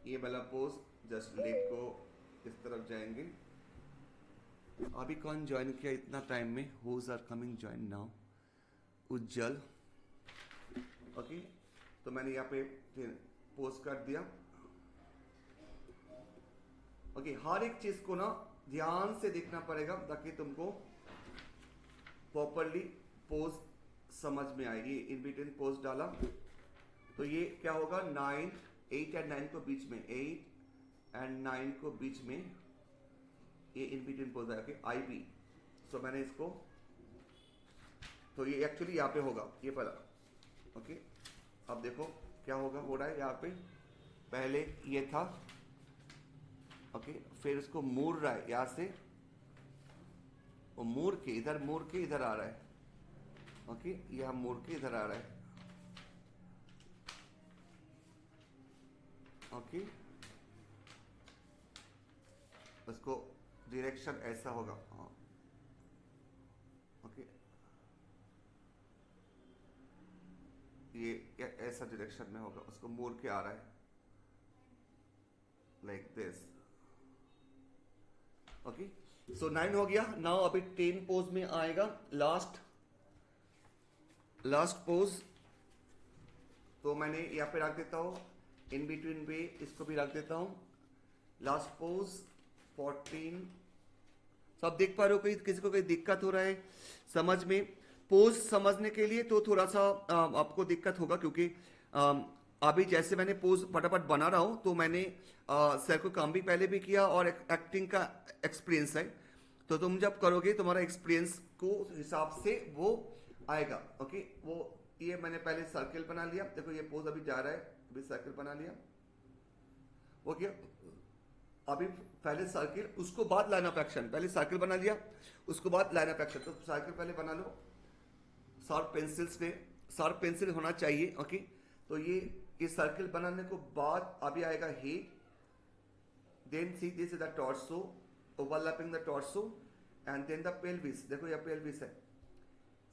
ये वाला पोज जस्ट लेग को इस तरफ जाएंगे। अभी कौन ज्वाइन किया इतना टाइम में? Who's are coming join now? Ujjwal. Okay, तो मैंने यहाँ पे पोज कर दिया। ओके, हर एक चीज को ना ध्यान से देखना पड़ेगा ताकि तुमको प्रॉपरली पोज समझ में आएगी। इन बिटवीन पोज डाला तो ये क्या होगा, 8 एंड 9 को बीच में, 8 एंड 9 को बीच में ये इन बिटवीन पोज आएगा, IB। सो मैंने इसको, तो ये एक्चुअली यहाँ पे होगा ये पहला। ओके, अब देखो क्या होगा, हो रहा है यहाँ पे पहले ये था। ओके, फिर उसको मोड़ रहा है यहाँ से, वो मोड़ के इधर आ रहा है। ओके, यह मोड़ के इधर आ रहा है। ओके, उसको डायरेक्शन ऐसा होगा। हाँ, ओके, ये ऐसा डायरेक्शन में होगा, उसको मोड़ के आ रहा है लाइक दिस। ओके, सो 9 हो गया। नाउ अभी 10 पोज में आएगा लास्ट पोज। तो मैंने यहाँ पे रख देता हूं, इन बिटवीन पे इसको भी रख देता हूं। Last pose 14। सब देख पा रहे हो? कोई किसी को कोई दिक्कत हो रहा है समझ में? पोज समझने के लिए तो थोड़ा सा आपको दिक्कत होगा, क्योंकि अभी जैसे मैंने पोज फटाफट बना रहा हूं, तो मैंने सर को काम भी पहले भी किया और एक्टिंग का एक्सपीरियंस है। तो तुम जब करोगे तुम्हारा एक्सपीरियंस को हिसाब से वो आएगा। ओके, वो ये मैंने पहले सर्किल बना लिया। देखो ये पोज अभी जा रहा है, अभी सर्किल बना लिया। ओके, अभी पहले सर्किल, उसको बाद लाइन ऑफ एक्शन। पहले सर्किल बना लिया, उसको बाद लाइन ऑफ एक्शन। तो सर्किल पहले बना लो शार्प पेंसिल से, शार्प पेंसिल होना चाहिए। ओके, तो ये सर्किल बनाने को बाद अभी आएगा head, then see this is the torso, overlapping the torso and then the pelvis. देखो ये पेल्विस है।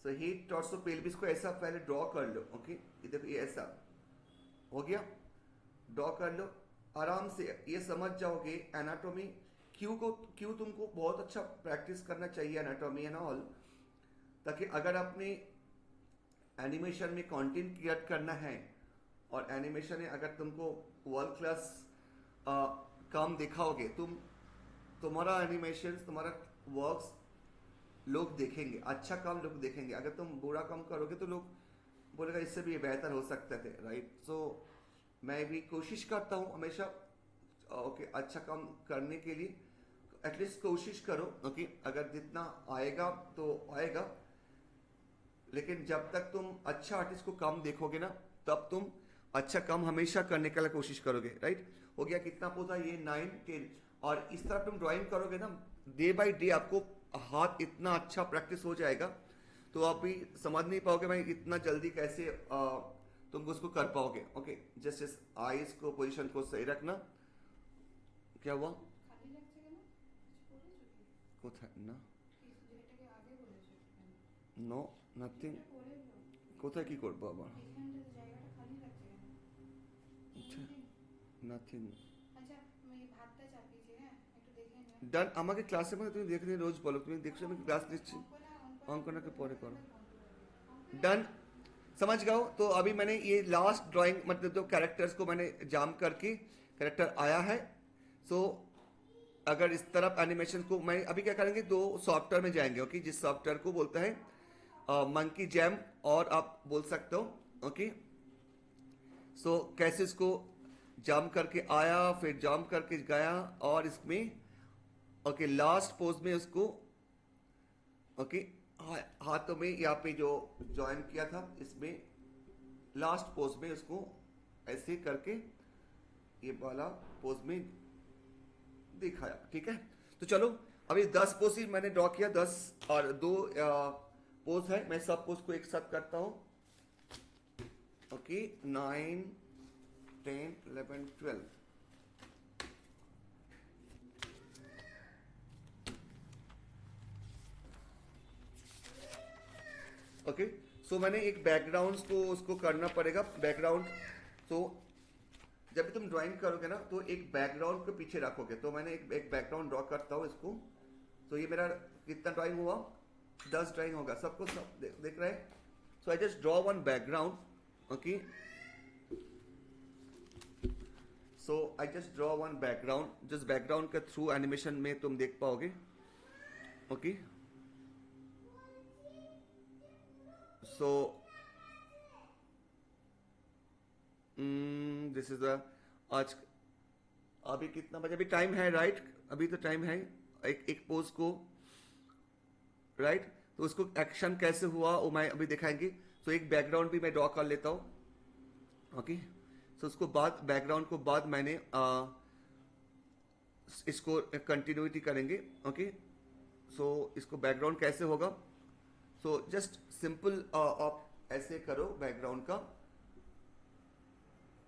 सो हेड, टॉर्सो, पेल्विस को ऐसा पहले ड्रॉ कर लो। ओके, ये देखो ये ऐसा हो गया, ड्रॉ कर लो आराम से। ये समझ जाओगे एनाटॉमी। क्यों तुमको बहुत अच्छा प्रैक्टिस करना चाहिए एनाटॉमी एंड ऑल, ताकि अगर अपने एनिमेशन में कंटेंट क्रिएट करना है और एनिमेशन में अगर तुमको वर्ल्ड क्लास काम दिखाओगे, तुम्हारा एनिमेशन, तुम्हारा वर्क्स लोग देखेंगे, अच्छा काम लोग देखेंगे। अगर तुम बुरा काम करोगे तो लोग बोलेगा इससे भी बेहतर हो सकते थे, राइट? सो मैं भी कोशिश करता हूँ हमेशा ओके अच्छा काम करने के लिए। एटलीस्ट कोशिश करो। ओके, अगर जितना आएगा तो आएगा, लेकिन जब तक तुम अच्छा आर्टिस्ट को काम देखोगे ना, तब तुम अच्छा काम हमेशा करने के लिए कोशिश करोगे, राइट? हो गया कितना पोजा? ये 9, 10। और इस तरह तुम ड्राइंग करोगे ना, डे बाय डे आपको हाथ इतना अच्छा प्रैक्टिस हो जाएगा, तो आप भी समझ नहीं पाओगे भाई इतना जल्दी कैसे तुम उसको कर पाओगे। ओके, जस्ट आईज को पोजीशन को सही रखना। क्या हुआ? ना नो नथिंग। কোথায় কি করব আবার? নাথিং আচ্ছা এই ভাতটা চাপিয়েছি হ্যাঁ একটু দেখে নিও ডান। আমাকে ক্লাসের মধ্যে তুমি দেখে নিয়ে রোজ বলো, তুমি দেখছো আমি ক্লাস নিচ্ছি, অঙ্কনাকে পরে करो। डन, समझ गए हो? तो अभी मैंने ये लास्ट ड्राइंग मतलब जो कैरेक्टर्स को मैंने जाम करके कैरेक्टर आया है। सो अगर इस तरफ एनिमेशन को मैं अभी क्या करेंगे, दो सॉफ्टवेयर में जाएंगे, ओके, जिस सॉफ्टवेयर को बोलते हैं मंकी जैम, और आप बोल सकते हो, ओके। सो कैसे इसको जाम करके आया, फिर जाम करके गया, और इसमें ओके लास्ट पोज में उसको ओके हाथों में यहाँ पे जो ज्वाइन किया था, इसमें लास्ट पोज में उसको ऐसे करके ये वाला पोज में दिखाया, ठीक है। तो चलो अभी 10 पोज ही मैंने ड्रॉ किया, 10 और 2 पोज है, मैं सब पोज को एक साथ करता हूं, ओके। 9 10 11 12 ओके। सो मैंने एक बैकग्राउंड को उसको करना पड़ेगा, बैकग्राउंड। तो जब भी तुम ड्राइंग करोगे ना तो एक बैकग्राउंड को पीछे रखोगे, तो मैंने एक बैकग्राउंड ड्रॉ करता हूँ इसको। तो ये मेरा कितना ड्राइंग हुआ, 10 ड्राइंग होगा, सबको सब देख रहे हैं। So I just draw one background, okay. So I just draw one background, जिस बैकग्राउंड के थ्रू एनिमेशन में तुम देख पाओगे, ओके। So this is the आज अभी कितना बजे, अभी टाइम है राइट, अभी तो टाइम है एक पोज को राइट। तो उसको एक्शन कैसे हुआ वो मैं अभी दिखाएंगे। तो एक बैकग्राउंड भी मैं ड्रॉ कर लेता हूँ, ओके। सो उसको बाद बैकग्राउंड को बाद मैंने इसको कंटिन्यूटी करेंगे, ओके। सो इसको बैकग्राउंड कैसे होगा, सो जस्ट सिंपल आप ऐसे करो बैकग्राउंड का,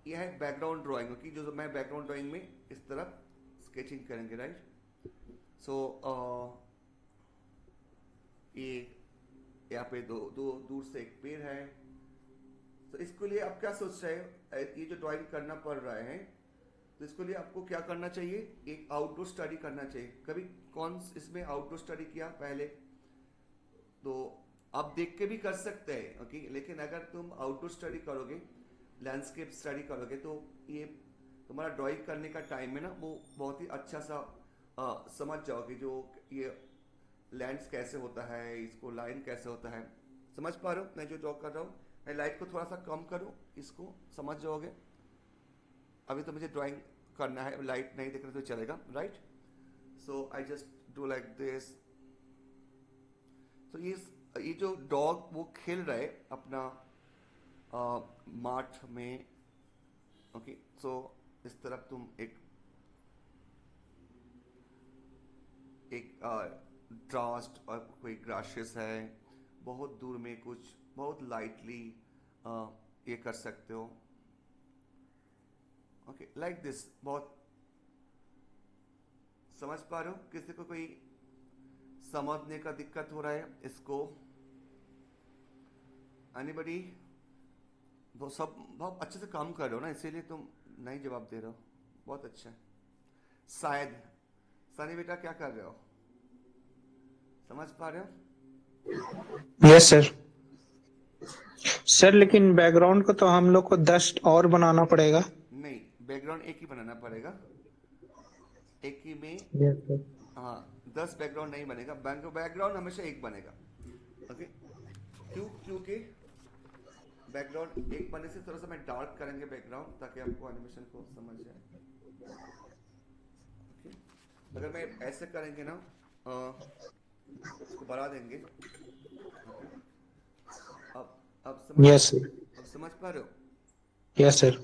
यह है बैकग्राउंड ड्राइंग, ओके। जो मैं बैकग्राउंड ड्राइंग में इस तरफ स्केचिंग करेंगे, राइट। सो ये यहाँ पे दो दूर से एक पेड़ है। तो इसके लिए आप क्या सोच रहे हैं, ये जो ड्राइंग करना पड़ रहा है, तो इसके लिए आपको क्या करना चाहिए, एक आउटडोर स्टडी करना चाहिए। कभी कौन इसमें आउटडोर स्टडी किया पहले, तो आप देख के भी कर सकते हैं, ओके। लेकिन अगर तुम आउटडोर स्टडी करोगे, लैंडस्केप स्टडी करोगे, तो ये तुम्हारा ड्राइंग करने का टाइम है ना, वो बहुत ही अच्छा सा समझ जाओगे, जो ये लैंड्स कैसे होता है, इसको लाइन कैसे होता है, समझ पा रहे हो मैं जो ड्रॉ कर रहा हूँ। मैं लाइट को थोड़ा सा कम करूँ, इसको समझ जाओगे। अभी तो मुझे ड्राइंग करना है, लाइट नहीं दिख रहा तो चलेगा, right. So I just do like this. तो ये जो डॉग वो खेल रहा है अपना माठ में, ओके। सो इस तरफ तुम एक ड्रास्ट और कोई ग्रासेस है, बहुत दूर में कुछ बहुत लाइटली ये कर सकते हो, ओके, लाइक दिस। बहुत समझ पा रहे हो, किसी को कोई समझने का दिक्कत हो रहा है इसको, एनीबडी? वो सब बहुत अच्छे से काम कर रहे हो ना, इसीलिए तुम नहीं जवाब दे रहे हो, बहुत अच्छा है। शायद सनी बेटा क्या कर रहे हो, समझ पा रहे हो? Yes sir. सर लेकिन बैकग्राउंड को तो हम लोग को 10 और बनाना पड़ेगा। नहीं, बैकग्राउंड एक ही बनाना पड़ेगा, एक ही में। Yes sir. हाँ, 10 बैकग्राउंड नहीं बनेगा, बैकग्राउंड हमेशा एक बनेगा, ओके। क्योंकि बैकग्राउंड एक बनने से थोड़ा सा मैं डार्क करेंगे बैकग्राउंड, ताकि आपको एनिमेशन को समझ जाए, ओके। अगर मैं ऐसे करेंगे ना, इसको बढ़ा देंगे, अब समझ, यस सर। अब समझ पा रहे हो? Yes sir.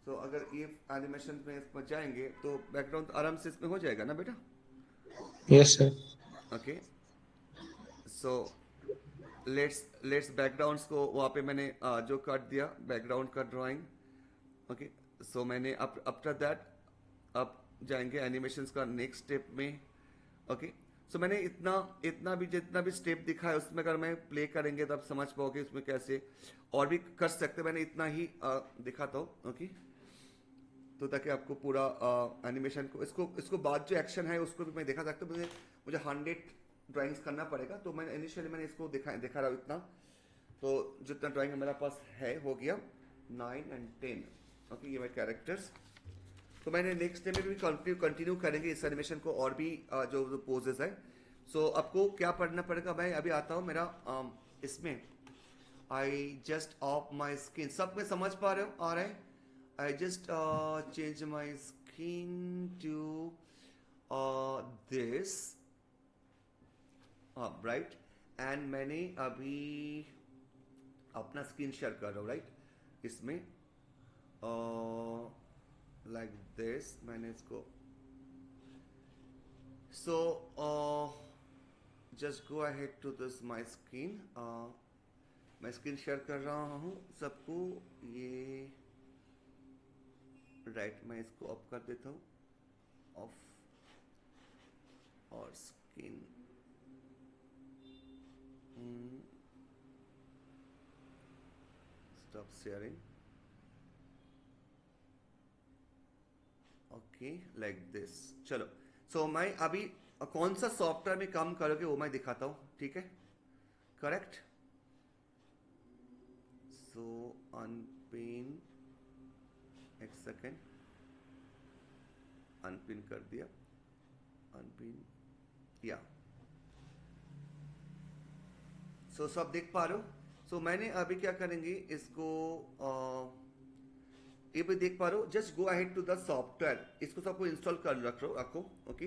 तो अगर ये एनिमेशन में इसमें जाएंगे तो बैकग्राउंड आराम से इसमें हो जाएगा ना बेटा? Yes sir. Okay. So let's backgrounds को वहाँ पे मैंने जो काट दिया बैकग्राउंड का ड्राइंग, ओके। सो मैंने आफ्टर दैट अब जाएंगे एनिमेशंस का नेक्स्ट स्टेप में, ओके। सो मैंने इतना भी जितना भी स्टेप दिखा है उसमें अगर मैं प्ले करेंगे तब समझ पाओगे उसमें कैसे और भी कर सकते, मैंने इतना ही दिखाता हूँ, ओके। तो ताकि आपको पूरा एनिमेशन को इसको बाद जो एक्शन है उसको भी मैं दिखा सकता हूँ। मुझे 100 ड्राइंग्स करना पड़ेगा, तो मैंने इनिशियली मैंने इसको दिखा रहा हूँ इतना। तो जितना ड्राइंग मेरा पास है हो गया 9 and 10। ओके, ये मेरे कैरेक्टर्स। तो मैंने नेक्स्ट डे में भी कंटिन्यू करेंगे इस एनिमेशन को, और भी जो पोजेस है। सो आपको क्या पढ़ना पड़ेगा, मैं अभी आता हूँ मेरा इसमें I just off my skin. सब में समझ पा रहे हो आ रहा है? I just change my skin to this, right. And मैंने अभी अपना स्क्रीन शेयर कर रहा हूँ, राइट। इसमें लाइक दिस मैंने इसको, so just go ahead to this my screen. मैं स्क्रीन शेयर कर रहा हूँ सबको, ये राइट। मैं इसको ऑफ कर देता हूँ, ऑफ, और screen stop sharing. Okay, like this. चलो, सो मैं अभी कौन सा सॉफ्टवेयर में काम करोगे वो मैं दिखाता हूँ, ठीक है? करेक्ट। सो अनपिन, एक सेकेंड, अनपिन कर दिया, अनपिन, या। सो सब देख पा रहे हो? सो मैंने अभी क्या करेंगे इसको, ये भी देख पा रहे हो। Just go ahead to the software, इसको सबको इंस्टॉल कर रखो। ओके,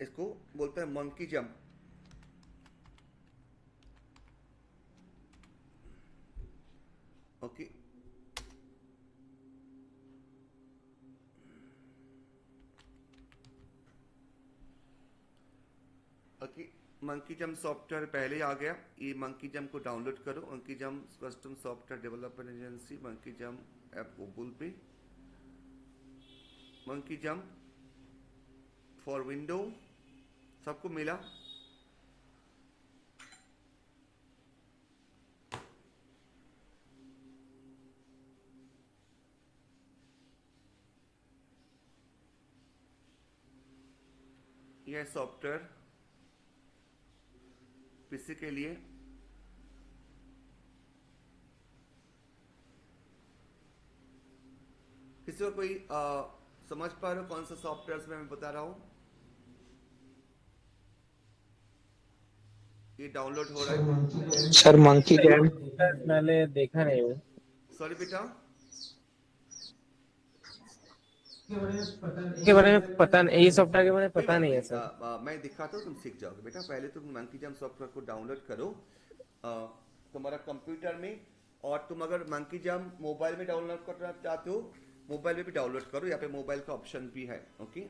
इसको बोलते हैं Monkey Jump. Okay, okay, Monkey Jump software पहले आ गया। ये मंकी जंप को डाउनलोड करो, Monkey Jump custom software development agency, Monkey Jump app Google Pay, Monkey Jump for window, सबको मिला। यह सॉफ्टवेयर पीसी के लिए। किसी को कोई समझ पा रहे हो कौन सा सॉफ्टवेयर में मैं बता रहा हूं? ये डाउनलोड हो रहा है सर मंकी जैम। मैंने देखा नहीं हूँ। सॉरी बेटा, के बारे में पता नहीं, ये सॉफ्टवेयर के बारे में कोई पता बात नहीं है नहीं। सर। मैं दिखाता हूँ, तुम सीख जाओगे बेटा। पहले तुम मंकी जंप सॉफ्टवेयर को डाउनलोड करो तुम्हारा कंप्यूटर में, और तुम अगर मंकी जंप मोबाइल में डाउनलोड करना चाहते हो, मोबाइल में भी डाउनलोड करो। यहाँ पे मोबाइल का ऑप्शन भी है। ओके,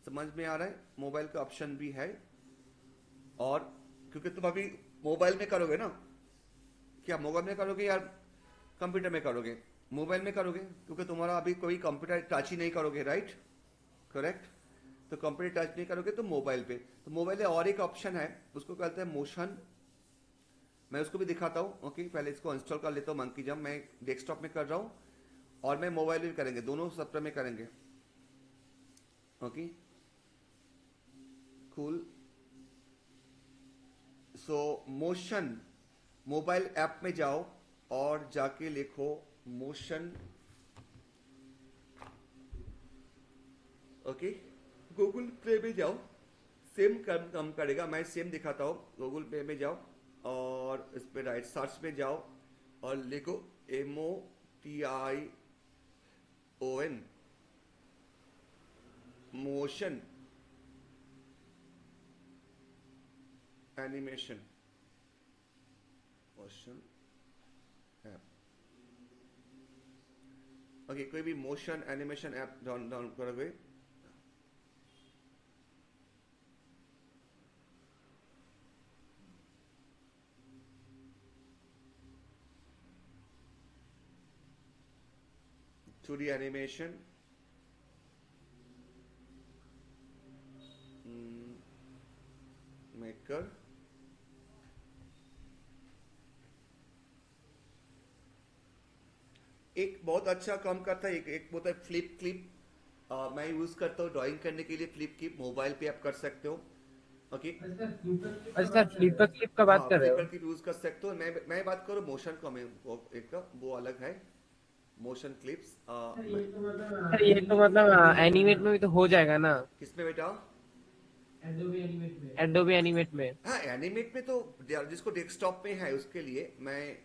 समझ में आ रहा है? मोबाइल का ऑप्शन भी है। और क्योंकि तुम अभी मोबाइल में करोगे ना, क्या मोबाइल में करोगे या कंप्यूटर में करोगे? मोबाइल में करोगे, क्योंकि तुम्हारा अभी कोई कंप्यूटर टच ही नहीं करोगे, राइट? करेक्ट। तो कंप्यूटर टच नहीं करोगे तो मोबाइल पे। तो मोबाइल में और एक ऑप्शन है, उसको कहते हैं मोशन। मैं उसको भी दिखाता हूँ। ओके, पहले इसको इंस्टॉल कर लेता हूँ मंकी जंप। मैं डेस्कटॉप में कर रहा हूँ और मैं मोबाइल में भी करेंगे, दोनों सॉफ्टवेयर में करेंगे। Okay, cool. सो मोशन, मोबाइल ऐप में जाओ और जाके लिखो मोशन। ओके, गूगल पे में जाओ, सेम काम करेगा। मैं सेम दिखाता हूँ। गूगल पे में जाओ और इस पे राइट सर्च में जाओ और लिखो MOTION, motion animation, motion app. Okay, कोई भी मोशन एनिमेशन ऐप डाउनलोड करोगे, टू डी एनिमेशन, मेकर, एक बहुत अच्छा काम करता है, एक होता है फ्लिप क्लिप। मैं यूज करता हूँ ड्राइंग करने के लिए फ्लिप क्लिप, मोबाइल पे आप कर सकते हो। ओके। अच्छा सर, फ्लिपर क्लिप का बात हाँ, कर रहे फ्लिपर हो? क्लिप यूज कर सकते हो। मैं बात करूँ मोशन का, मैं एक का वो अलग है, मोशन क्लिप्स। सर ये तो मतलब एनिमेट में भी तो हो जाएगा ना? किसमें बेटा? एडोबी एनिमेट में। हाँ, एनिमेट में तो जिसको डेस्कटॉप में है उसके लिए मैं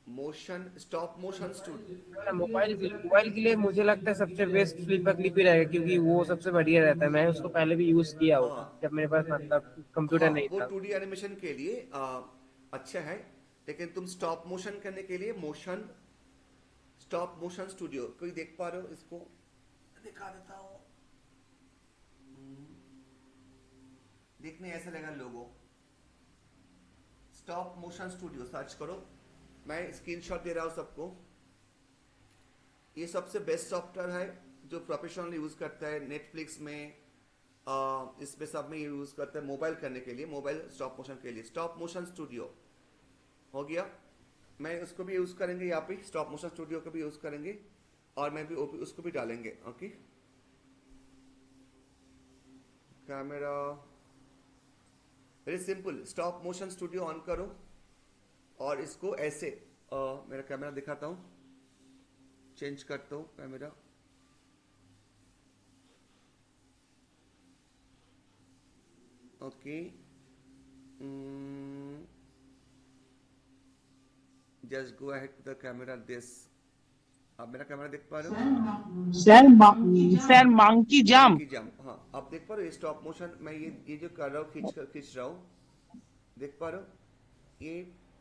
motion stop motion studio. Mobile के लिए मुझे लगता है सबसे बेस्ट फ्लिपर क्लिप ही रहेगा, क्योंकि वो सबसे बढ़िया रहता है। मैं उसको पहले भी यूज किया हूँ हाँ जब मेरे पास मतलब कंप्यूटर हाँ, नहीं वो था। 2D एनिमेशन के लिए अच्छा है, लेकिन तुम स्टॉप मोशन करने के लिए मोशन स्टॉप मोशन स्टूडियो कोई देख पा रहे हो इसको? दिखा देता हूँ। देखने ऐसा लगेगा लोगो। स्टॉप मोशन स्टूडियो सर्च करो, मैं स्क्रीनशॉट दे रहा हूँ सबको। ये सबसे बेस्ट सॉफ्टवेयर है जो प्रोफेशनल यूज करता है, नेटफ्लिक्स में इसमें सब में यूज करता है मोबाइल करने के लिए, मोबाइल स्टॉप मोशन के लिए। स्टॉप मोशन स्टूडियो हो गया, मैं उसको भी यूज करेंगे यहाँ पे, स्टॉप मोशन स्टूडियो को भी यूज करेंगे और मैं भी उसको भी डालेंगे। Okay, camera very simple, stop motion studio on करो और इसको ऐसे मेरा कैमरा दिखाता हूँ, चेंज करता हूँ camera. Okay, just go ahead to the camera this. आप मेरा कैमरा देख पा रहे हो? Sir Monkey Jump. Monkey Jump, हाँ आप देख पा रहे हो स्टॉप मोशन। मैं ये जो कर रहा हूँ खींच रहा हूँ, देख पा रहे हो?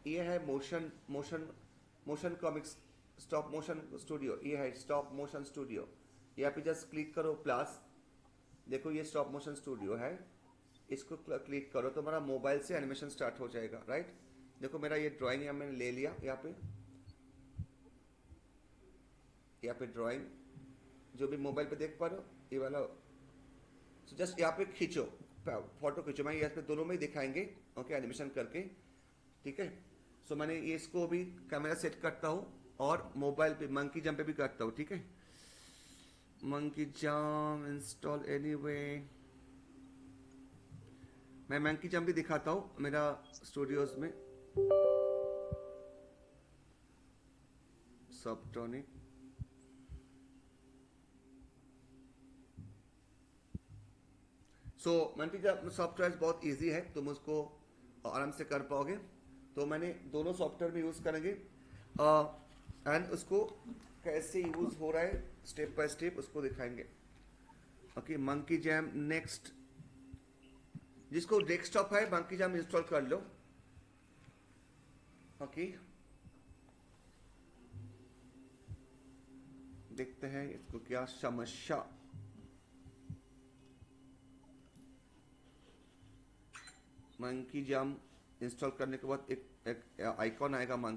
ये है motion motion motion comics stop motion studio. ये है स्टॉप मोशन स्टूडियो। यहाँ पे जस्ट क्लिक करो प्लस, देखो ये स्टॉप मोशन स्टूडियो है, इसको क्लिक करो तो हमारा मोबाइल से एनिमेशन स्टार्ट हो जाएगा। राइट, देखो मेरा ये ड्राइंग यहाँ मैंने ले लिया, यहाँ पे ड्राइंग जो भी मोबाइल पे देख पा रहे हो ये वाला। सो जस्ट यहाँ पे खींचो, फोटो खींचो, मैं यहाँ पे दोनों में ही दिखाएंगे। ओके, एनिमेशन करके, ठीक है। सो मैंने ये इसको भी कैमरा सेट करता हूँ और मोबाइल पे मंकी जंप पे भी करता हूँ, ठीक है। मंकी जंप इंस्टॉल एनीवे, मैं मंकी जंप भी दिखाता हूँ मेरा स्टूडियोज में। सबट्रॉनिक, सो मंकी जंप सॉफ्टवेयर बहुत इजी है, तुम उसको आराम से कर पाओगे। तो मैंने दोनों सॉफ्टवेयर में यूज करेंगे एंड उसको कैसे यूज हो रहा है स्टेप बाय स्टेप उसको दिखाएंगे। ओके, मंकी जैम नेक्स्ट, जिसको डेस्कटॉप है मंकी जैम इंस्टॉल कर लो। ओके, देखते हैं इसको क्या समस्या। मंकी जैम इंस्टॉल करने के बाद एक आइकॉन आएगा मंकी